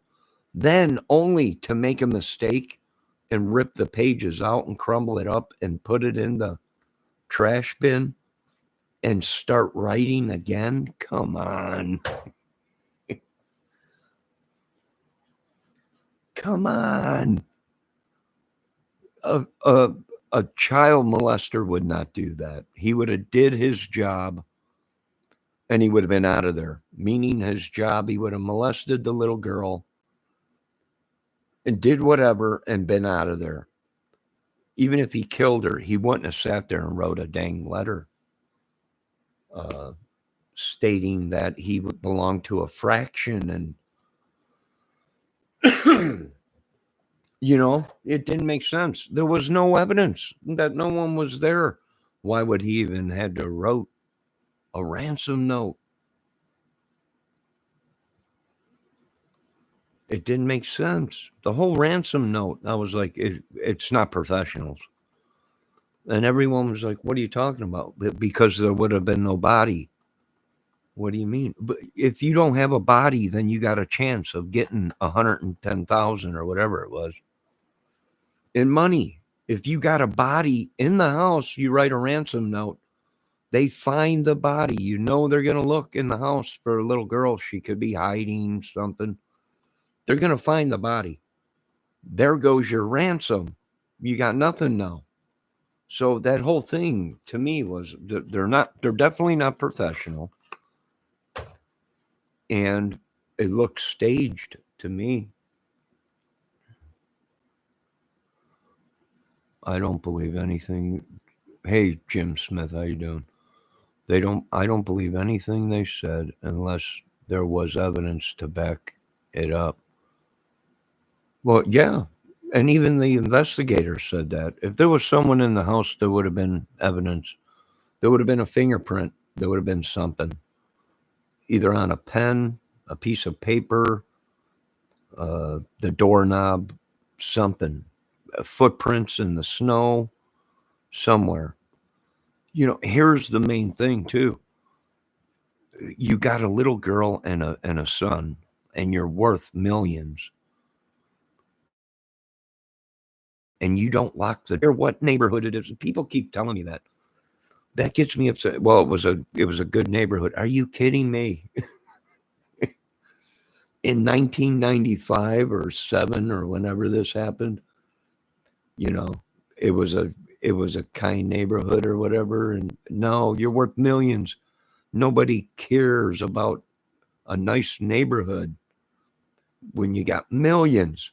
then only to make a mistake and rip the pages out and crumble it up and put it in the trash bin and start writing again? Come on. Come on. A child molester would not do that. He would have did his job and he would have been out of there. Meaning his job, he would have molested the little girl and did whatever and been out of there. Even if he killed her, he wouldn't have sat there and wrote a dang letter stating that he would belong to a fraction. And it didn't make sense. There was no evidence that no one was there. Why would he even had to wrote a ransom note? It didn't make sense. The whole ransom note, I was like, it's not professionals. And everyone was like, what are you talking about? Because there would have been no body. What do you mean? But if you don't have a body, then you got a chance of getting 110,000 or whatever it was in money. If you got a body in the house, you write a ransom note. They find the body. They're going to look in the house for a little girl. She could be hiding something. They're going to find the body. There goes your ransom. You got nothing now. So that whole thing to me was they're definitely not professional. And it looks staged to me. I don't believe anything. Hey, Jim Smith, how you doing? I don't believe anything they said unless there was evidence to back it up. Well, yeah. And even the investigator said that. If there was someone in the house, there would have been evidence. There would have been a fingerprint. There would have been something. Either on a pen, a piece of paper, the doorknob, something. Footprints in the snow, somewhere. Here's the main thing, too. You got a little girl and a son, and you're worth millions. And you don't lock the door. What neighborhood it is? People keep telling me that. That gets me upset. Well, it was a good neighborhood. Are you kidding me? In 1995 or 7 or whenever this happened, it was a kind neighborhood or whatever. And no, you're worth millions. Nobody cares about a nice neighborhood when you got millions.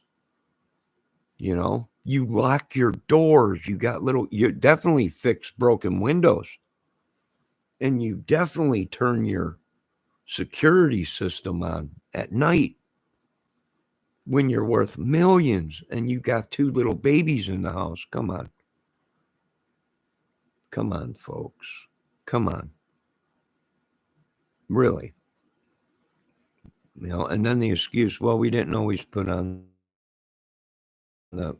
You lock your doors. You definitely fix broken windows. And you definitely turn your security system on at night when you're worth millions and you got 2 little babies in the house. Come on. Come on, folks. Come on. Really. And then the excuse, well, we didn't always put on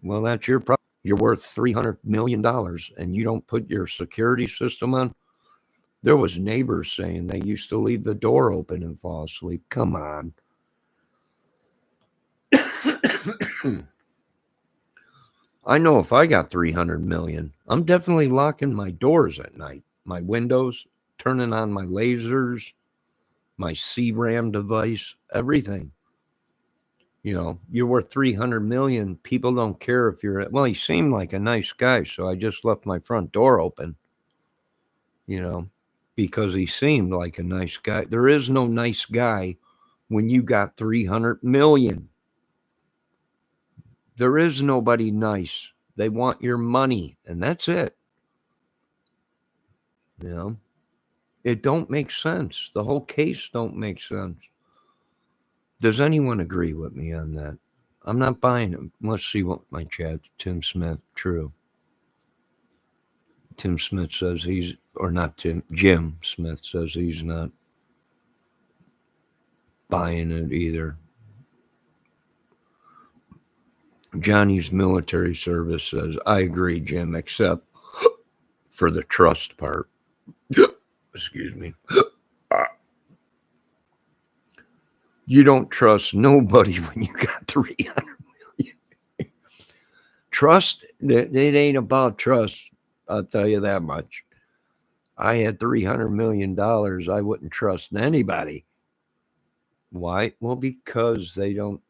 well, that's your problem. You're worth $300 million and you don't put your security system on. There was neighbors saying they used to leave the door open and fall asleep. Come on. I know if I got 300 million, I'm definitely locking my doors at night, my windows, turning on my lasers, my CRAM device, everything. You're worth 300 million. People don't care if you're, well, he seemed like a nice guy, so I just left my front door open. you know, because he seemed like a nice guy. There is no nice guy when you got 300 million. There is nobody nice. They want your money, and that's it. You know, it don't make sense. The whole case don't make sense. Does anyone agree with me on that? I'm not buying it. Let's see what my chat. Tim Smith. True. Tim Smith says he's, or not Tim. Jim Smith says he's not buying it either. Johnny's military service says, I agree, Jim, except for the trust part. Excuse me. You don't trust nobody when you got 300 million. Trust, it ain't about trust. I'll tell you that much. I had $300 million. I wouldn't trust anybody. Why? Well, because they don't,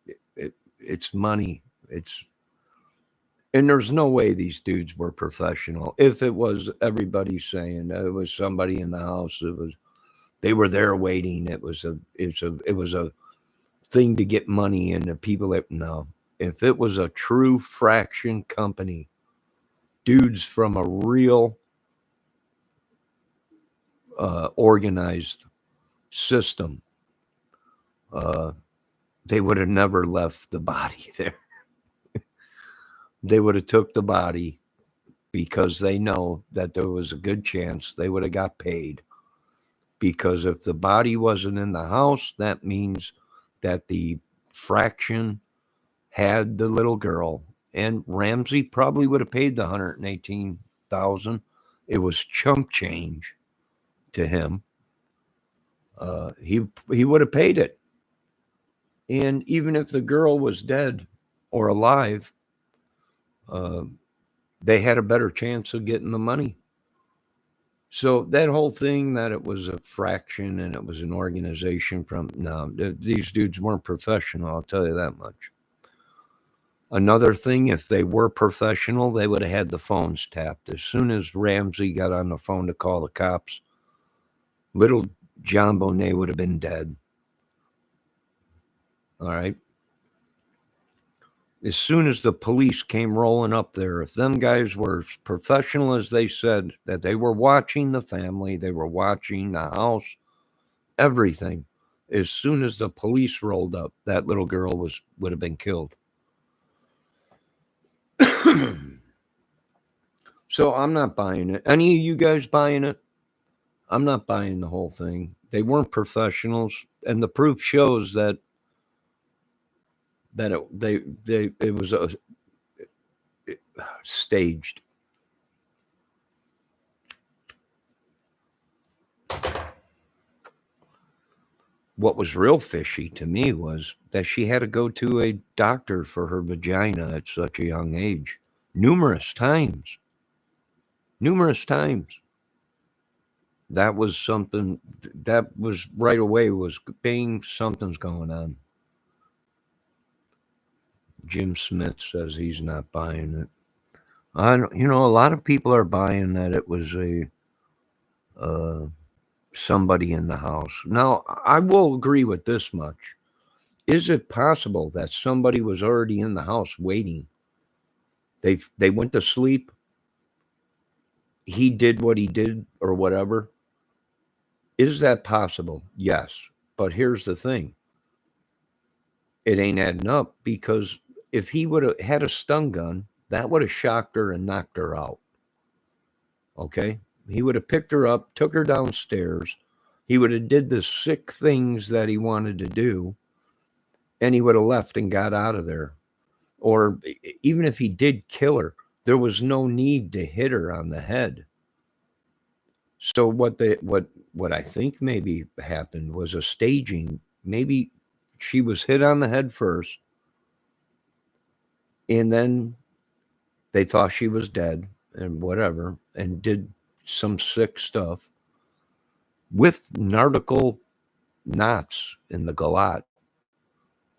it's money. And there's no way these dudes were professional. If it was everybody saying it was somebody in the house, they were there waiting. It was a thing to get money in. The people that no, if it was a true fraction company, dudes from a real organized system, they would have never left the body there. They would have took the body because they know that there was a good chance they would have got paid. Because if the body wasn't in the house, that means that the fraction had the little girl, and Ramsey probably would have paid the $118,000. It was chump change to him. He would have paid it, and even if the girl was dead or alive, they had a better chance of getting the money. So that whole thing that it was a fraction and it was an organization from, no, these dudes weren't professional, I'll tell you that much. Another thing, if they were professional, they would have had the phones tapped. As soon as Ramsey got on the phone to call the cops, little John Bonet would have been dead. All right. As soon as the police came rolling up there, if them guys were as professional as they said, that they were watching the family, they were watching the house, everything, as soon as the police rolled up, that little girl would have been killed. So I'm not buying it. Any of you guys buying it? I'm not buying the whole thing. They weren't professionals, and the proof shows that it was staged. What was real fishy to me was that she had to go to a doctor for her vagina at such a young age, numerous times. That was something that was right away was being something's going on. Jim Smith says he's not buying it. A lot of people are buying that it was somebody in the house. Now, I will agree with this much. Is it possible that somebody was already in the house waiting? They went to sleep. He did what he did or whatever. Is that possible? Yes. But here's the thing. It ain't adding up, because if he would have had a stun gun, that would have shocked her and knocked her out. Okay? He would have picked her up, took her downstairs. He would have did the sick things that he wanted to do, and he would have left and got out of there. Or even if he did kill her, there was no need to hit her on the head. So what I think maybe happened was a staging. Maybe she was hit on the head first, and then they thought she was dead and whatever, and did some sick stuff with nautical knots in the galat.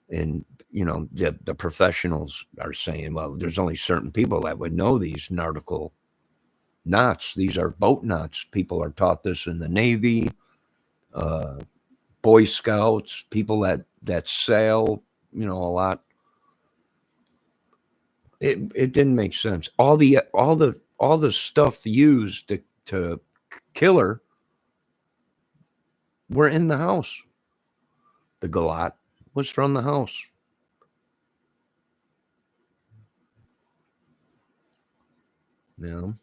And the professionals are saying, well, there's only certain people that would know these nautical knots. These are boat knots. People are taught this in the Navy, uh, Boy Scouts, people that sail, a lot. It didn't make sense. All the stuff used to kill her were in the house. The galat was from the house. You know,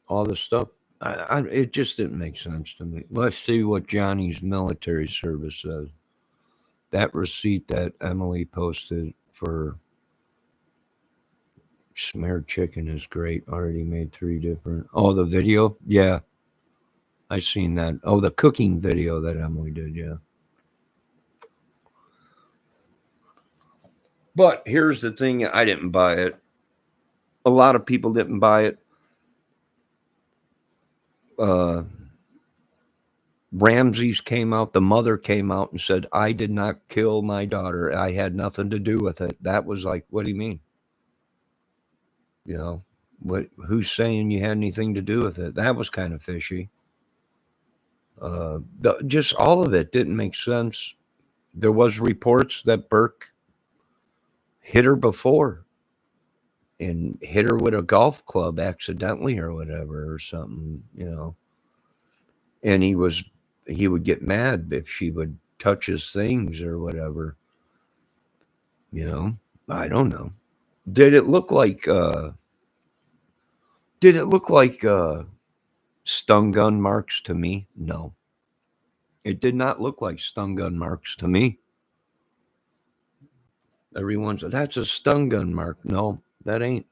all the stuff. It just didn't make sense to me. Let's see what Johnny's military service says. That receipt that Emily posted for smeared chicken is great. Already made 3 different. Oh, the video? Yeah, I seen that. Oh, the cooking video that Emily did. Yeah. But here's the thing: I didn't buy it. A lot of people didn't buy it. Uh, Ramsey's came out. The mother came out and said, "I did not kill my daughter. I had nothing to do with it." That was like, what do you mean? You know, what? Who's saying you had anything to do with it? That was kind of fishy. Just all of it didn't make sense. There was reports that Burke hit her before and hit her with a golf club accidentally or whatever or something. And he would get mad if she would touch his things or whatever. I don't know. Did it look like stun gun marks to me? No. It did not look like stun gun marks to me. Everyone's that's a stun gun mark. No, that ain't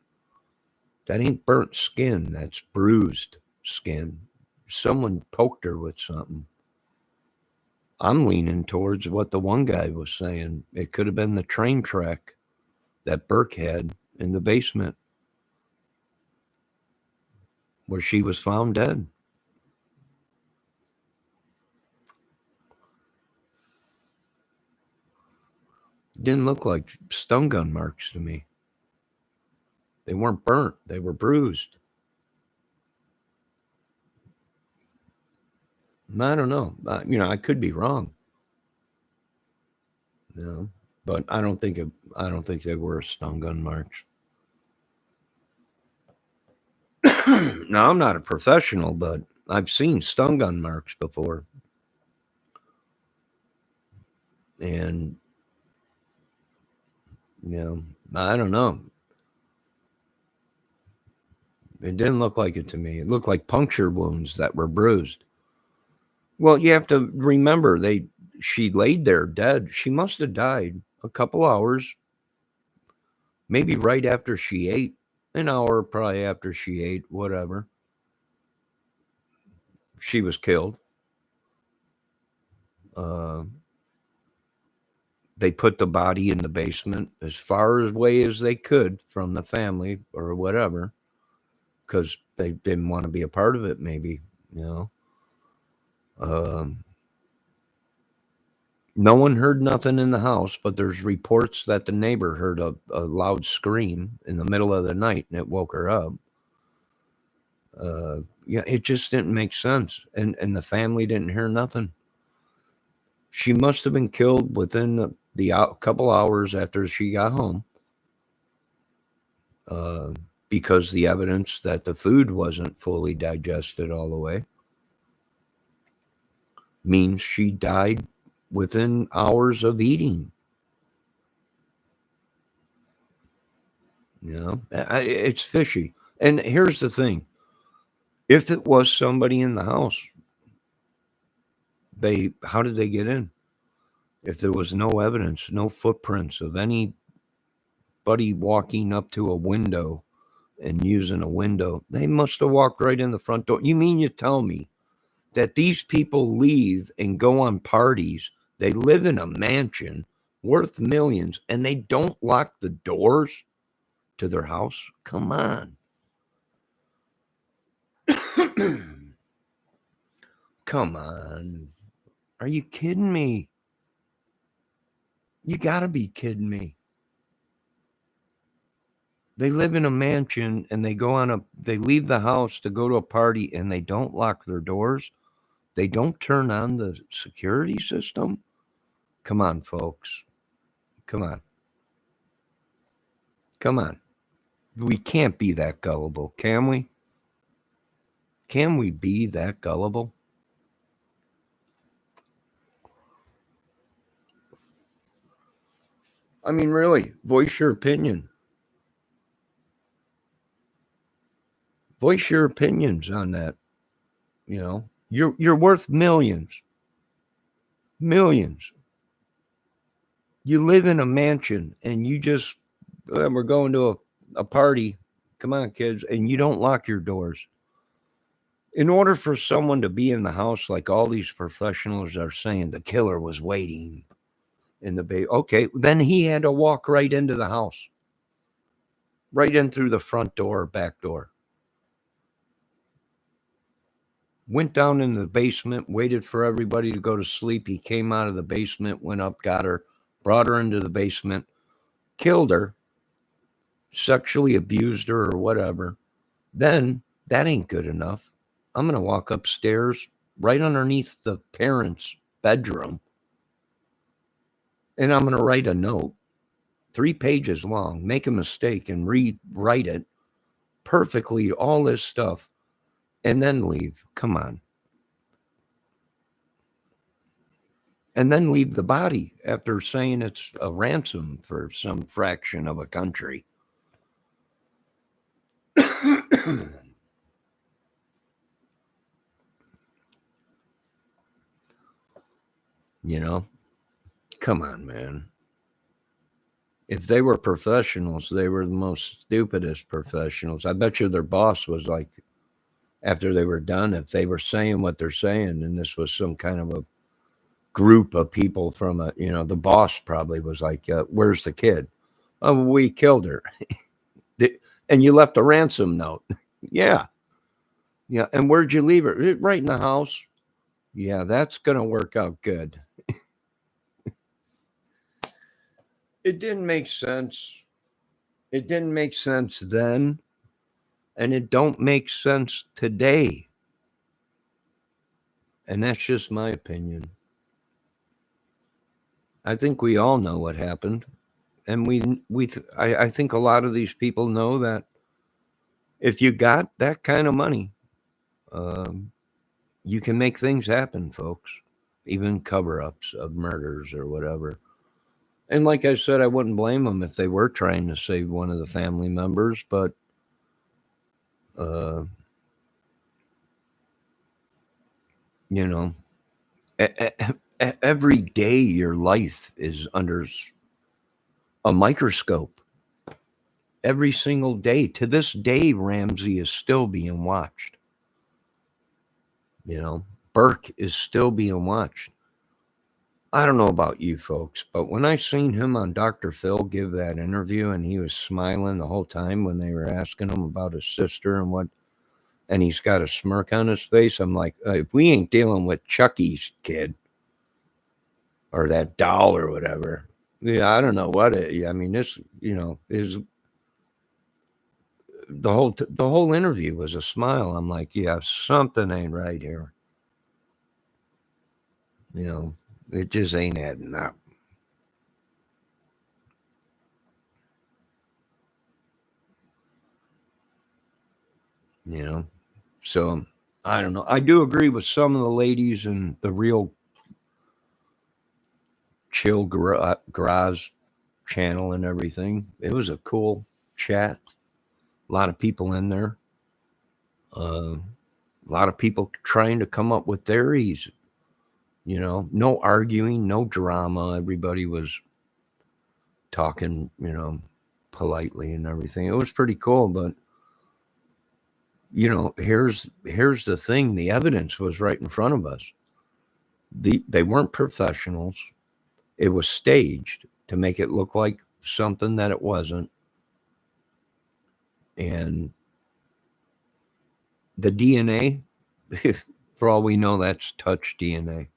burnt skin. That's bruised skin. Someone poked her with something. I'm leaning towards what the one guy was saying. It could have been the train track that Burke had in the basement where she was found dead. Didn't look like stun gun marks to me. They weren't burnt. They were bruised. I don't know. I could be wrong. But I don't think they were stun gun marks. Now I'm not a professional, but I've seen stun gun marks before, and I don't know. It didn't look like it to me. It looked like puncture wounds that were bruised. Well, you have to remember she laid there dead. She must have died a couple hours, maybe right after she ate, an hour probably after she ate, whatever. She was killed. Uh, they put the body in the basement as far away as they could from the family or whatever, because they didn't want to be a part of it, maybe. No one heard nothing in the house, but there's reports that the neighbor heard a loud scream in the middle of the night and it woke her up. Yeah, it just didn't make sense. And the family didn't hear nothing. She must have been killed within the couple hours after she got home. Because the evidence that the food wasn't fully digested all the way means she died within hours of eating. It's fishy. And here's the thing. If it was somebody in the house, how did they get in? If there was no evidence, no footprints of anybody walking up to a window and using a window, they must have walked right in the front door. You mean you tell me that these people leave and go on parties, they live in a mansion worth millions, and they don't lock the doors to their house? Come on. Come on. Are you kidding me? You got to be kidding me. They live in a mansion and they leave the house to go to a party and they don't lock their doors. They don't turn on the security system. Come on, folks. Come on. Come on. We can't be that gullible, can we? Can we be that gullible? I mean, really, voice your opinion. Voice your opinions on that. You know, you're worth millions. Millions. You live in a mansion and you just we're going to a party. Come on, kids, and you don't lock your doors. In order for someone to be in the house, like all these professionals are saying, the killer was waiting in the bay. Okay, then he had to walk right into the house, right in through the front door, back door. Went down in the basement, waited for everybody to go to sleep. He came out of the basement, went up, got her, brought her into the basement, killed her, sexually abused her or whatever. Then that ain't good enough. I'm going to walk upstairs right underneath the parents' bedroom and I'm going to write a note, 3 pages long, make a mistake and rewrite it perfectly, all this stuff, and then leave. Come on. And then leave the body after saying it's a ransom for some fraction of a country. You know, come on, man. If they were professionals, they were the most stupidest professionals. I bet you their boss was like, after they were done, if they were saying what they're saying, and this was some kind of a group of people from the boss probably was like, where's the kid? Oh, we killed her. And you left a ransom note. Yeah. Yeah. And where'd you leave her? Right in the house. Yeah, that's going to work out good. It didn't make sense. It didn't make sense then. And it don't make sense today. And that's just my opinion. I think we all know what happened. And I think a lot of these people know that if you got that kind of money, you can make things happen, folks. Even cover-ups of murders or whatever. And like I said, I wouldn't blame them if they were trying to save one of the family members, but every day your life is under a microscope. Every single day. To this day, Ramsey is still being watched. Burke is still being watched. I don't know about you folks, but when I seen him on Dr. Phil give that interview and he was smiling the whole time when they were asking him about his sister and he's got a smirk on his face, I'm like, if we ain't dealing with Chucky's kid or that doll or whatever, yeah, I don't know what I mean, this, is the whole interview was a smile. I'm like, yeah, something ain't right here. It just ain't adding up. So I don't know. I do agree with some of the ladies in the Real Chill Garage channel and everything. It was a cool chat. A lot of people in there. A lot of people trying to come up with theories. No arguing, no drama. Everybody was talking, politely and everything. It was pretty cool, but here's the thing. The evidence was right in front of us. They weren't professionals. It was staged to make it look like something that it wasn't. And the DNA, for all we know, that's touch DNA.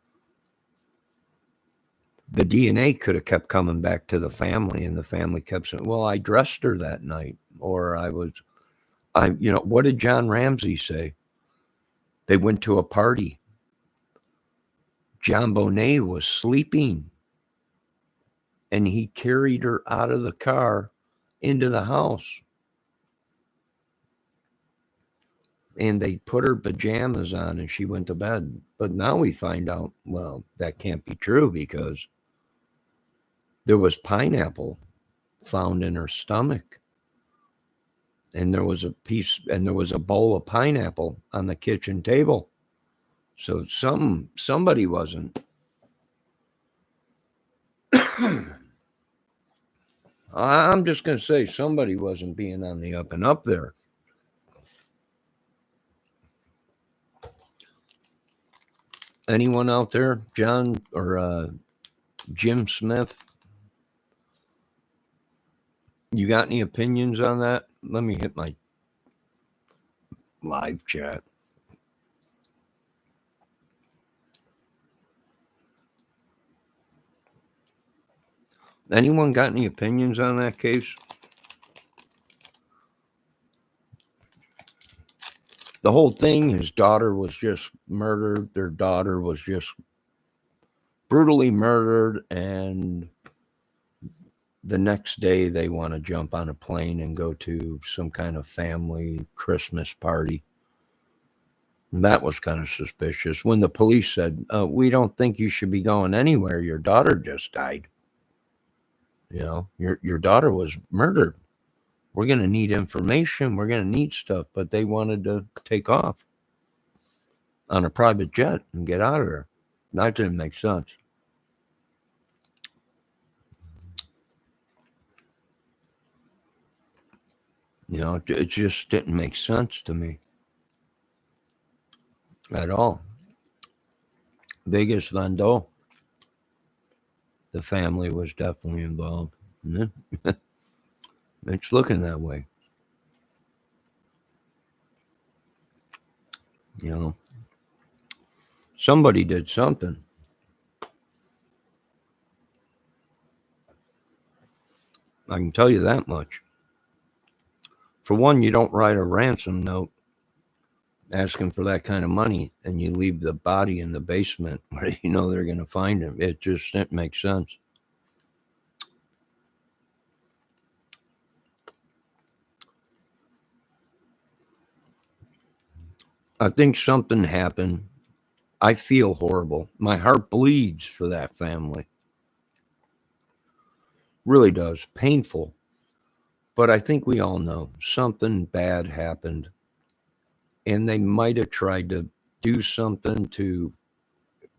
The DNA could have kept coming back to the family, and the family kept saying, well, I dressed her that night. or what did John Ramsey say? They went to a party. John Bonet was sleeping, and he carried her out of the car into the house. And they put her pajamas on and she went to bed. But now we find out, well, that can't be true because there was pineapple found in her stomach. And there was a bowl of pineapple on the kitchen table. So somebody wasn't. I'm just going to say somebody wasn't being on the up and up there. Anyone out there, John or Jim Smith? You got any opinions on that? Let me hit my live chat. Anyone got any opinions on that case? The whole thing, his daughter was just murdered. Their daughter was just brutally murdered, and the next day they want to jump on a plane and go to some kind of family Christmas party. And that was kind of suspicious. When the police said, we don't think you should be going anywhere. Your daughter just died. Your daughter was murdered. We're going to need information. We're going to need stuff. But they wanted to take off on a private jet and get out of there. That didn't make sense. It just didn't make sense to me at all. Vegas Van Dole, the family was definitely involved. It's looking that way. Somebody did something. I can tell you that much. For one, you don't write a ransom note asking for that kind of money and you leave the body in the basement where you know they're going to find him. It just didn't make sense. I think something happened. I feel horrible. My heart bleeds for that family. Really does. Painful. But I think we all know something bad happened. And they might have tried to do something to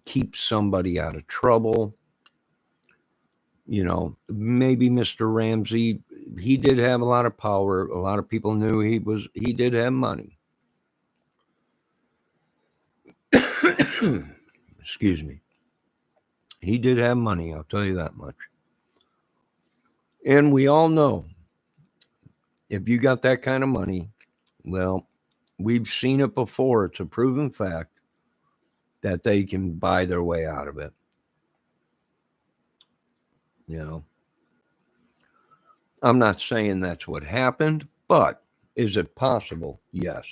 keep somebody out of trouble. Maybe Mr. Ramsey, he did have a lot of power. A lot of people knew he did have money. Excuse me. He did have money, I'll tell you that much. And we all know if you got that kind of money, well, we've seen it before. It's a proven fact that they can buy their way out of it. I'm not saying that's what happened, but is it possible? Yes.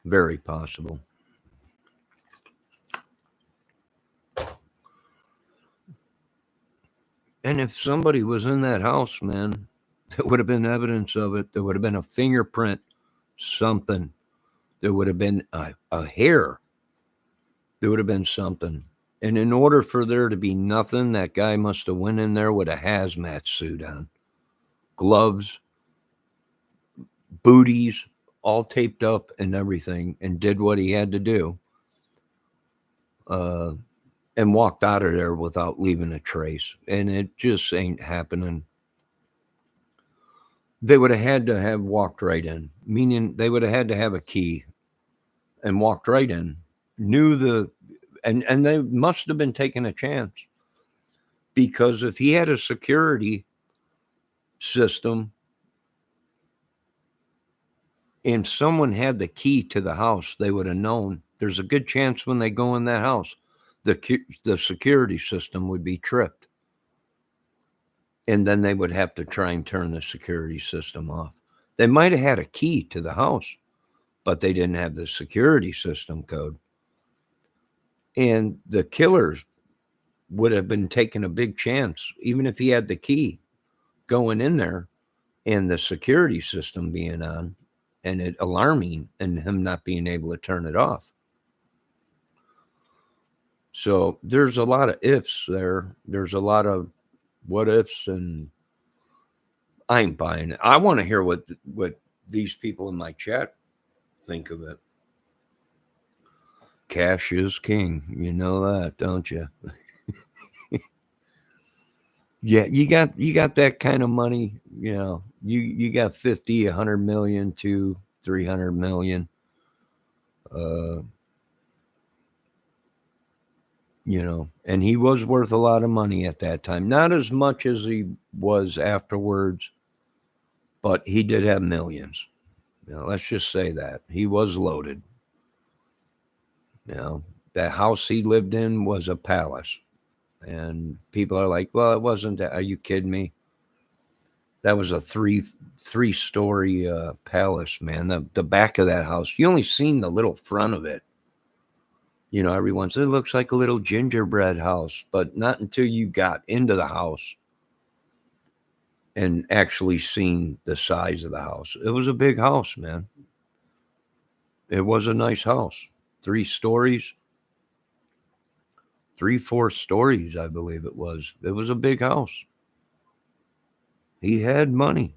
Very possible. And if somebody was in that house, man, there would have been evidence of it. There would have been a fingerprint, something. There would have been a hair. There would have been something. And in order for there to be nothing, that guy must have went in there with a hazmat suit on, gloves, booties, all taped up and everything, and did what he had to do, and walked out of there without leaving a trace. And it just ain't happening. They would have had to have walked right in, meaning they would have had to have a key and walked right in, and they must have been taking a chance, because if he had a security system and someone had the key to the house, they would have known. There's a good chance when they go in that house, the security system would be tripped. and then they would have to try and turn the security system off. They might have had a key to the house, but they didn't have the security system code. And the killers would have been taking a big chance, even if he had the key, going in there and the security system being on and it alarming and him not being able to turn it off. So there's a lot of ifs there. There's a lot of what ifs, and I ain't buying it. I want to hear what these people in my chat think of it. Cash is king. You know that, don't you? Yeah, you got that kind of money, you got 50, 100 million to 300 million. Uh, and he was worth a lot of money at that time. Not as much as he was afterwards, but he did have millions. Let's just say that. He was loaded. That house he lived in was a palace. And people are like, well, it wasn't that. Are you kidding me? That was a three-story palace, man. The back of that house, you only seen the little front of it. Everyone said it looks like a little gingerbread house, but not until you got into the house and actually seen the size of the house. It was a big house, man. It was a nice house. 3 stories, 4 stories, I believe it was. It was a big house. He had money.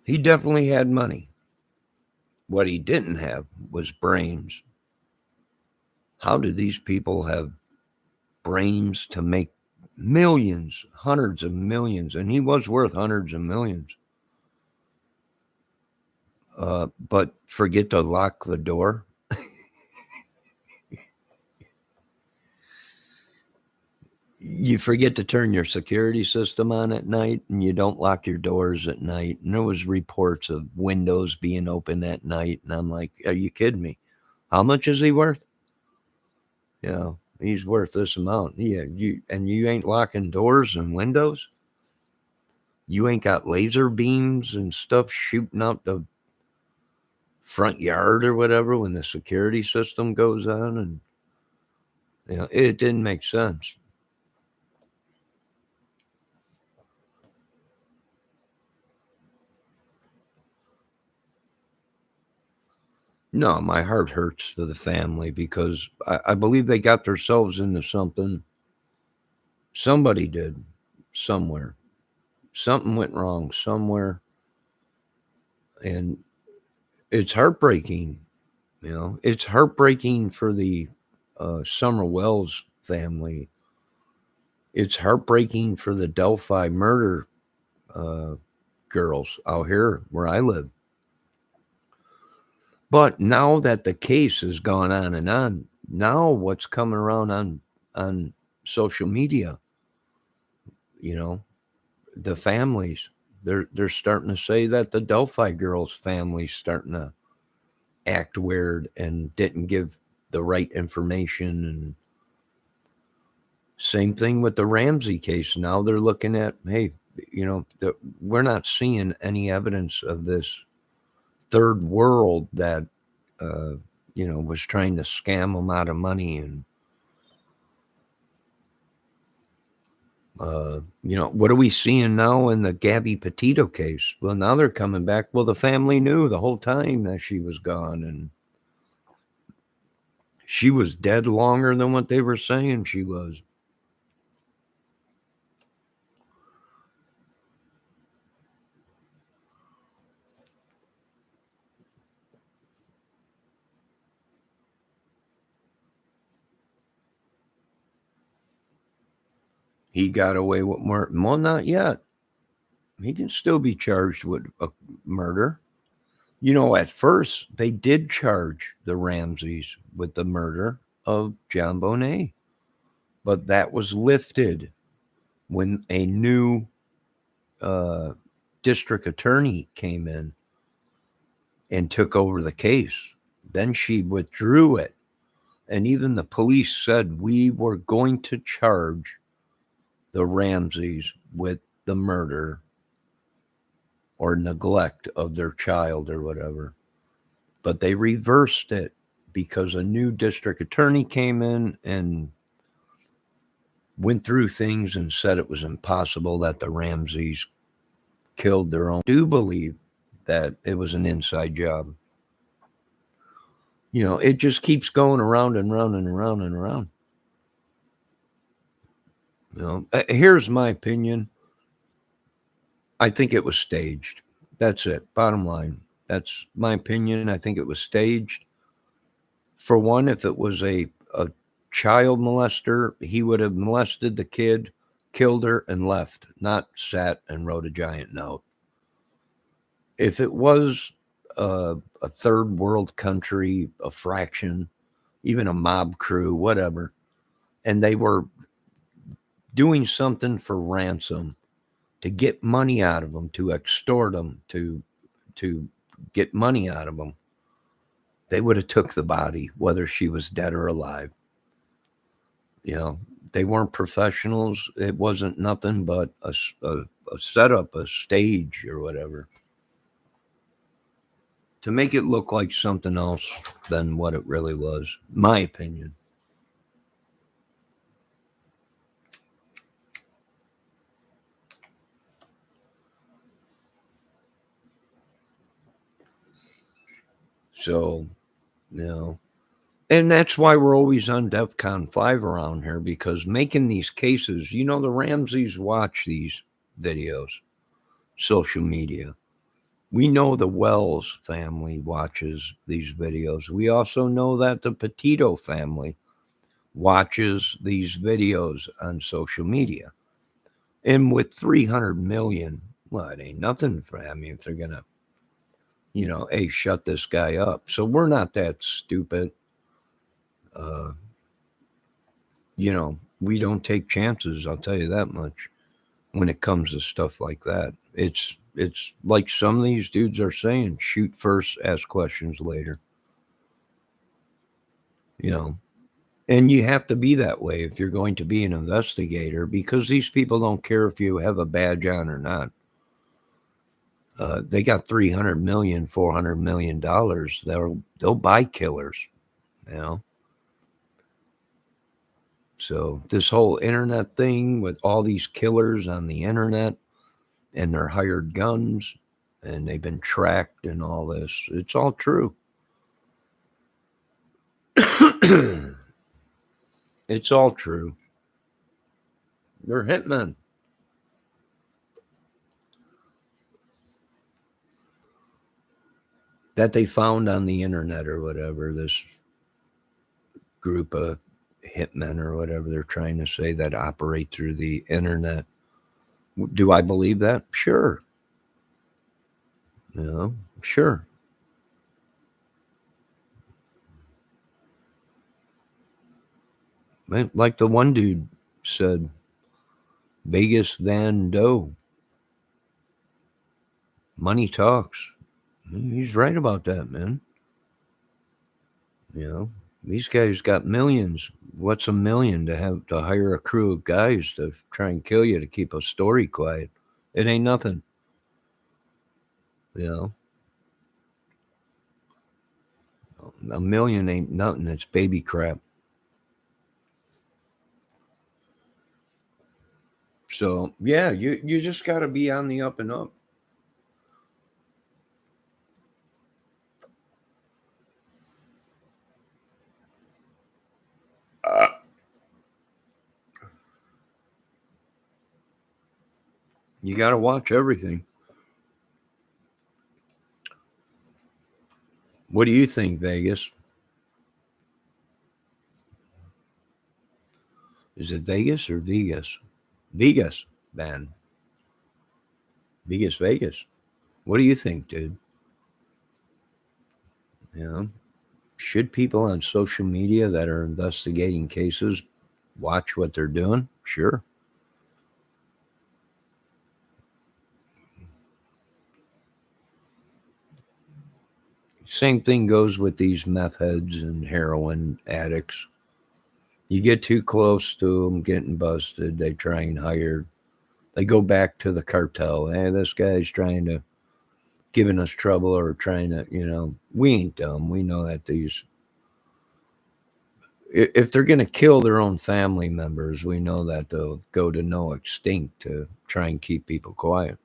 He definitely had money. What he didn't have was brains. How did these people have brains to make millions, hundreds of millions? And he was worth hundreds of millions. But forget to lock the door. You forget to turn your security system on at night, and you don't lock your doors at night. And there was reports of windows being open at night, and I'm like, are you kidding me? How much is he worth? He's worth this amount. Yeah, you ain't locking doors and windows. You ain't got laser beams and stuff shooting out the front yard or whatever when the security system goes on, and it didn't make sense. No, my heart hurts for the family because I believe they got themselves into something. Somebody did somewhere. Something went wrong somewhere. And it's heartbreaking. It's heartbreaking for the Summer Wells family. It's heartbreaking for the Delphi murder girls out here where I live. But now that the case has gone on and on, now what's coming around on social media, the families, they're starting to say that the Delphi girls' family's starting to act weird and didn't give the right information. And same thing with the Ramsey case. Now they're looking at, hey, we're not seeing any evidence of this third world that was trying to scam them out of money. And what are we seeing now in the Gabby Petito case? Well, now they're coming back. Well, the family knew the whole time that she was gone, and she was dead longer than what they were saying she was. He got away with more. Well, not yet. He can still be charged with a murder. At first they did charge the Ramseys with the murder of John Bonet, but that was lifted when a new district attorney came in and took over the case. Then she withdrew it. And even the police said we were going to charge the Ramseys with the murder or neglect of their child or whatever. But they reversed it because a new district attorney came in and went through things and said it was impossible that the Ramseys killed their own. I do believe that it was an inside job. It just keeps going around and round and around and around. Here's my opinion. I think it was staged. That's it. Bottom line. That's my opinion. I think it was staged. For one, if it was a child molester, he would have molested the kid, killed her, and left, not sat and wrote a giant note. If it was a third world country, a fraction, even a mob crew, whatever, and they were doing something for ransom to get money out of them, to extort them, to get money out of them, they would have took the body, whether she was dead or alive. They weren't professionals. It wasn't nothing but a setup, a stage or whatever, to make it look like something else than what it really was. My opinion. So, and that's why we're always on DEFCON 5 around here, because making these cases, the Ramseys watch these videos, social media. We know the Wells family watches these videos. We also know that the Petito family watches these videos on social media. And with 300 million, well, it ain't nothing for them if they're going to, shut this guy up. So we're not that stupid. We don't take chances, I'll tell you that much, when it comes to stuff like that. It's like some of these dudes are saying, shoot first, ask questions later. And you have to be that way if you're going to be an investigator, because these people don't care if you have a badge on or not. They got $300 million, $400 million. They'll buy killers, you know. So this whole internet thing with all these killers on the internet and their hired guns and they've been tracked and all this, it's all true. It's all true. They're hitmen. That they found on the internet or whatever, this group of hitmen or whatever they're trying to say that operate through the internet. Do I believe that? Sure. Sure. Like the one dude said, Vegas Van Doe. Money talks. He's right about that, man. These guys got millions. What's a million to have to hire a crew of guys to try and kill you to keep a story quiet? It ain't nothing. A million ain't nothing. It's baby crap. So yeah, you just got to be on the up and up. You got to watch everything. What do you think, Vegas? Is it Vegas or Vegas? Vegas, man. Vegas. What do you think, dude? Should people on social media that are investigating cases watch what they're doing? Sure. Same thing goes with these meth heads and heroin addicts. You get too close to them getting busted, they try and hire. They go back to the cartel. Hey, this guy's trying to giving us trouble or trying to, we ain't dumb. We know that if they're going to kill their own family members, we know that they'll go to no extinct to try and keep people quiet.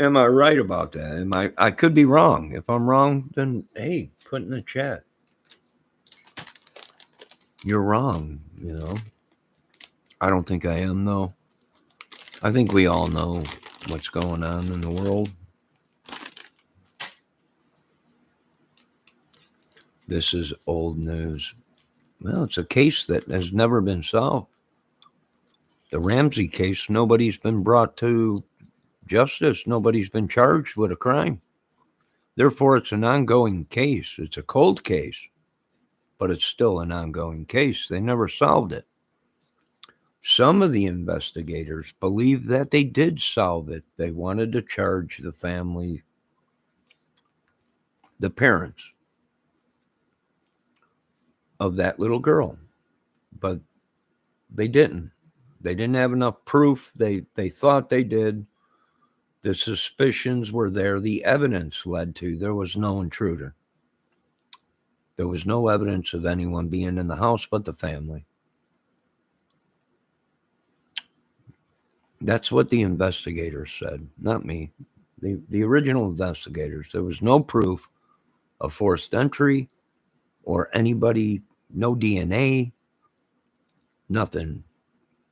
Am I right about that? I could be wrong. If I'm wrong, then hey, put in the chat. You're wrong, I don't think I am though. I think we all know what's going on in the world. This is old news. Well, it's a case that has never been solved. The Ramsey case, nobody's been brought to justice. Nobody's been charged with a crime. Therefore, it's an ongoing case. It's a cold case, but it's still an ongoing case. They never solved it. Some of the investigators believe that they did solve it. They wanted to charge the family, the parents of that little girl, but they didn't. They didn't have enough proof. They thought they did. The suspicions were there. The evidence led to there was no intruder. There was no evidence of anyone being in the house but the family. That's what the investigators said, not me. The original investigators. There was no proof of forced entry or anybody, no DNA, nothing.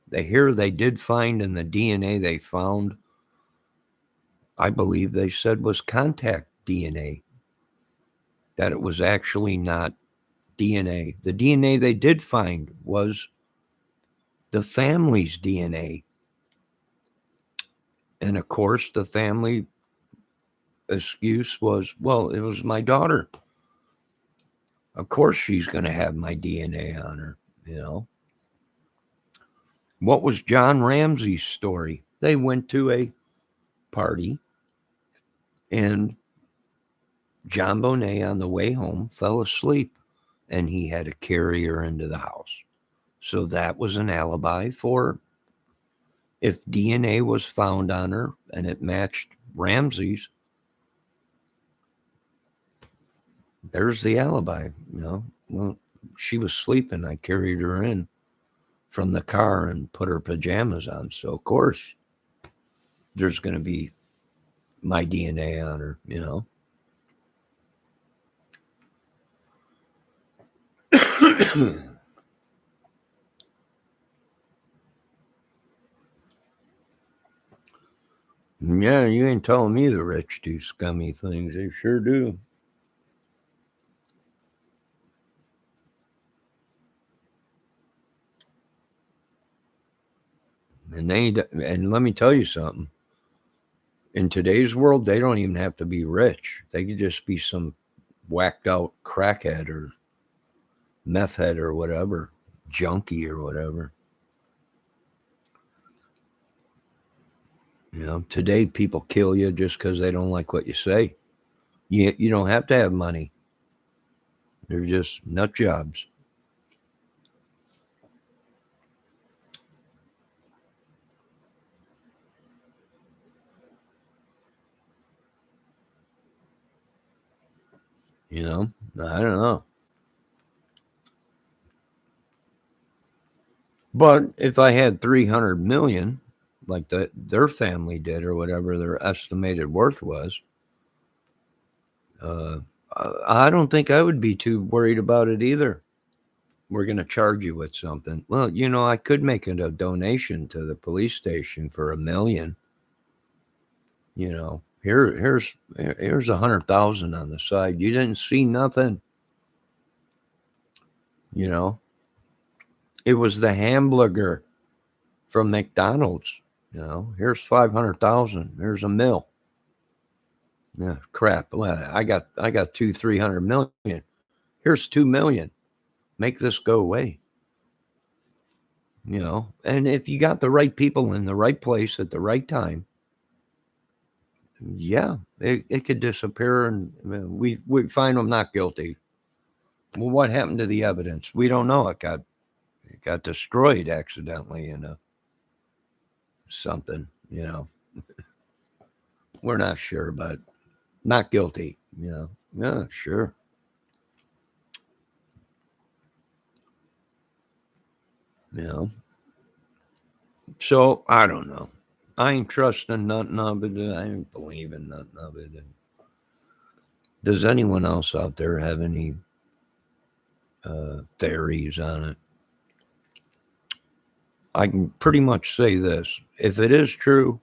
They did find, in the DNA they found, I believe they said was contact DNA, that it was actually not DNA. The DNA they did find was the family's DNA. And of course, the family excuse was, well, it was my daughter. Of course, she's going to have my DNA on her. What was John Ramsey's story? They went to a party, and John Bonet, on the way home, fell asleep, and he had to carry her into the house. So that was an alibi for if DNA was found on her and it matched Ramsey's. There's the alibi. Well, she was sleeping. I carried her in from the car and put her pajamas on. So, of course, there's going to be my DNA on her, Yeah, you ain't telling me the rich do scummy things. They sure do. And let me tell you something. In today's world, they don't even have to be rich. They could just be some whacked out crackhead or meth head or whatever, junkie or whatever. Today people kill you just because they don't like what you say. You don't have to have money. They're just nut jobs. I don't know. But if I had 300 million, like their family did, or whatever their estimated worth was, I don't think I would be too worried about it either. We're going to charge you with something. Well, I could make it a donation to the police station for $1 million. Here's 100,000 on the side. You didn't see nothing. It was the hamburger from McDonald's. Here's 500,000. There's $1 million. Yeah, crap. Well, I got 300 million. Here's 2 million. Make this go away. And if you got the right people in the right place at the right time, yeah, it could disappear, and we find them not guilty. Well, what happened to the evidence? We don't know. It got destroyed accidentally in a something. We're not sure, but not guilty. Yeah, sure. You know, so I don't know. I ain't trusting nothing of it. I ain't believing nothing of it. And does anyone else out there have any theories on it? I can pretty much say this: if it is true,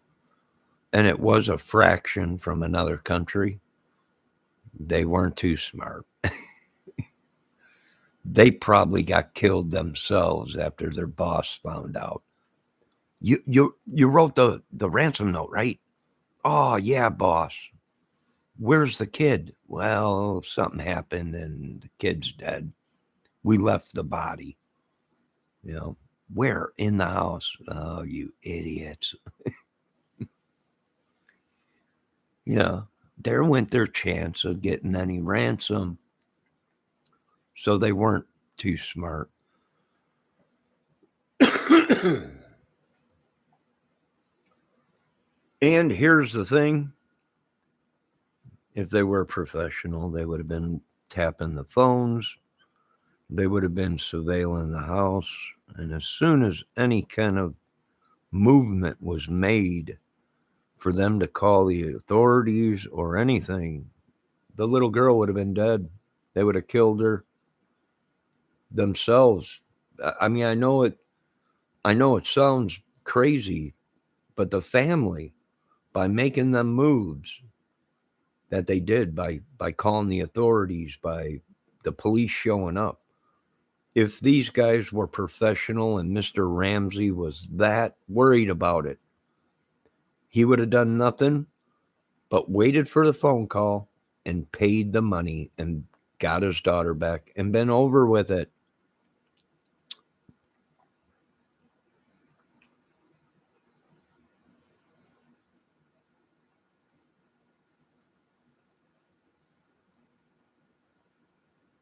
and it was a fraction from another country, they weren't too smart. They probably got killed themselves after their boss found out. You wrote the ransom note, right? Oh yeah, boss. Where's the kid? Well, something happened and the kid's dead. We left the body. You know, where? In the house. Oh, you idiots. There went their chance of getting any ransom. So they weren't too smart. And here's the thing: if they were professional, they would have been tapping the phones, they would have been surveilling the house, and as soon as any kind of movement was made for them to call the authorities or anything, the little girl would have been dead. They would have killed her themselves. I mean, I know it sounds crazy, but the family, by making them moves that they did, by calling the authorities, by the police showing up, if these guys were professional and Mr. Ramsey was that worried about it, he would have done nothing but waited for the phone call and paid the money and got his daughter back and been over with it.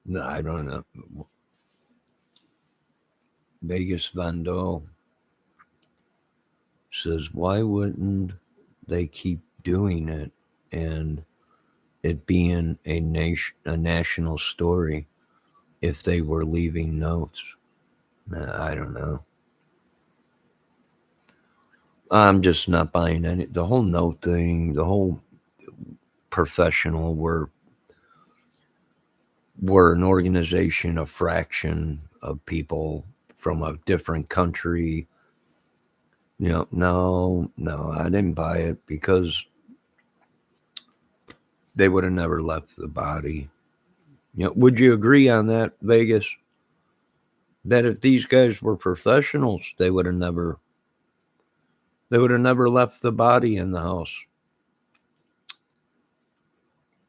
No, I don't know. Vegas Van Dole says, why wouldn't they keep doing it and it being a national story if they were leaving notes? I don't know. I'm just not buying any. The whole note thing, the whole professional, we're an organization, a fraction of people from a different country. No, I didn't buy it because they would have never left the body. Would you agree on that, Vegas? That if these guys were professionals, they would have never left the body in the house.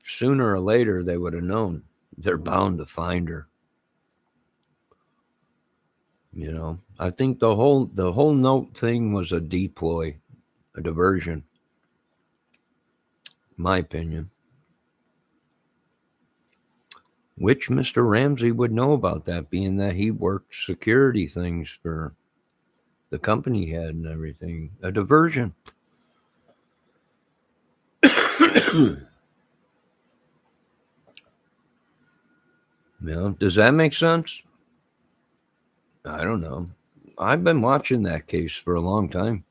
Sooner or later, they would have known. They're bound to find her. I think the whole note thing was a deploy, a diversion. My opinion. Which Mr. Ramsey would know about that, being that he worked security things for the company he had and everything. A diversion. Does that make sense? I don't know. I've been watching that case for a long time.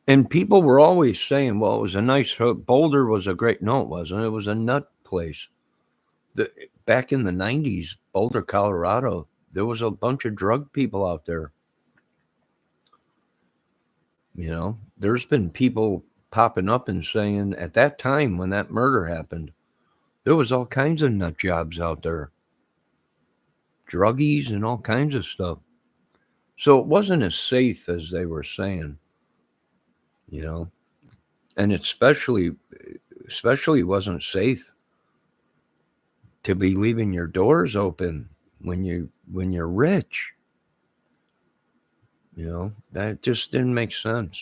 And people were always saying, well, it was a nice Boulder was a great. No, it wasn't. It was a nut place. Back in the 90s, Boulder, Colorado, there was a bunch of drug people out there. There's been people popping up and saying at that time when that murder happened, there was all kinds of nut jobs out there, druggies and all kinds of stuff. So it wasn't as safe as they were saying, you know, and it especially wasn't safe to be leaving your doors open when you're rich. That just didn't make sense.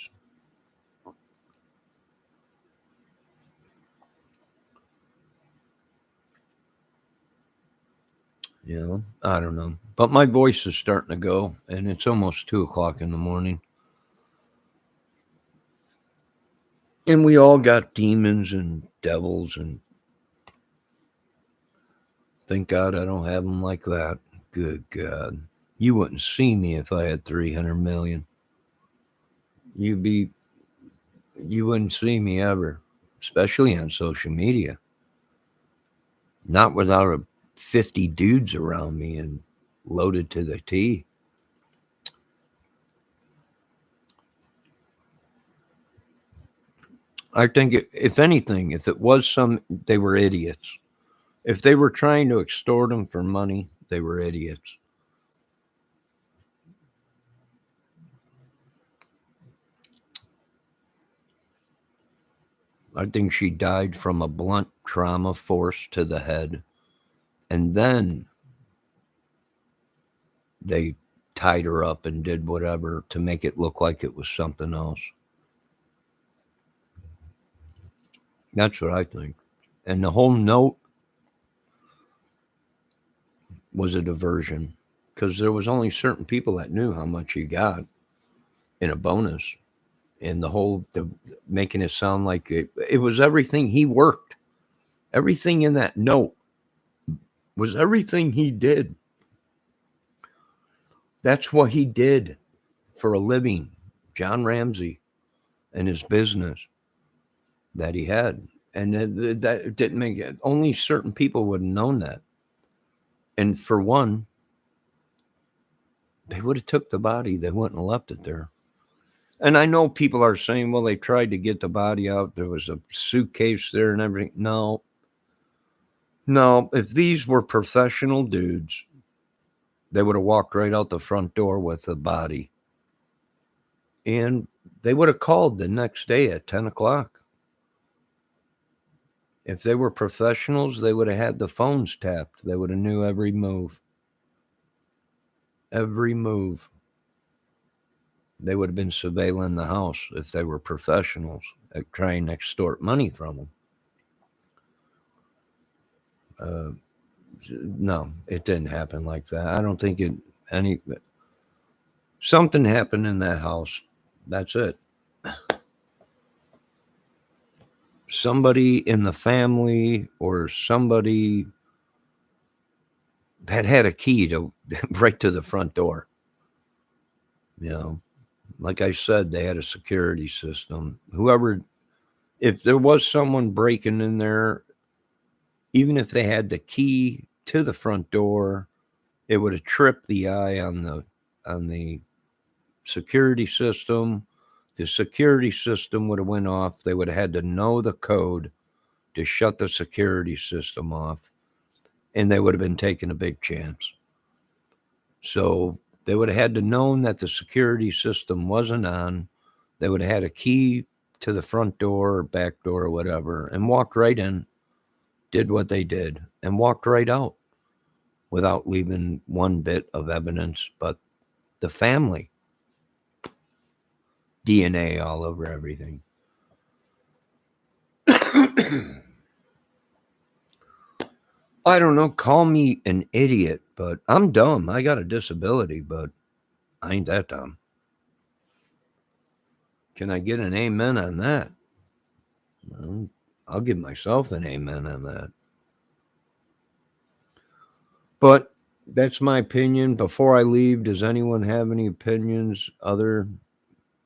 I don't know. But my voice is starting to go, and it's almost 2 o'clock in the morning. And we all got demons and devils, and thank God I don't have them like that. Good God. You wouldn't see me if I had 300 million. You'd be, you wouldn't see me ever, especially on social media. Not without 50 dudes around me and loaded to the T. I think, if anything, if it was they were idiots. If they were trying to extort them for money, they were idiots. I think she died from a blunt trauma force to the head. And then they tied her up and did whatever to make it look like it was something else. That's what I think. And the whole note was a diversion because there was only certain people that knew how much he got in a bonus. And making it sound like it was everything he worked. Everything in that note was everything he did. That's what he did for a living, John Ramsey, and his business that he had. And that didn't make it. Only certain people would have known that. And for one, they would have took the body. They wouldn't have left it there. And I know people are saying, well, they tried to get the body out. There was a suitcase there and everything. No. If these were professional dudes, they would have walked right out the front door with the body. And they would have called the next day at 10 o'clock. If they were professionals, they would have had the phones tapped. They would have knew every move. Every move. They would have been surveilling the house if they were professionals at trying to extort money from them. No, it didn't happen like that. I don't think something happened in that house. That's it. Somebody in the family or somebody that had a key to right to the front door. Like I said, they had a security system. If there was someone breaking in there, even if they had the key to the front door, it would have tripped the eye on the security system. The security system would have went off. They would have had to know the code to shut the security system off, and they would have been taking a big chance. So they would have had to known that the security system wasn't on. They would have had a key to the front door or back door or whatever and walked right in, did what they did, and walked right out without leaving one bit of evidence but the family. DNA all over everything. I don't know, call me an idiot, but I'm dumb. I got a disability, but I ain't that dumb. Can I get an amen on that? Well, I'll give myself an amen on that. But that's my opinion. Before I leave, does anyone have any opinions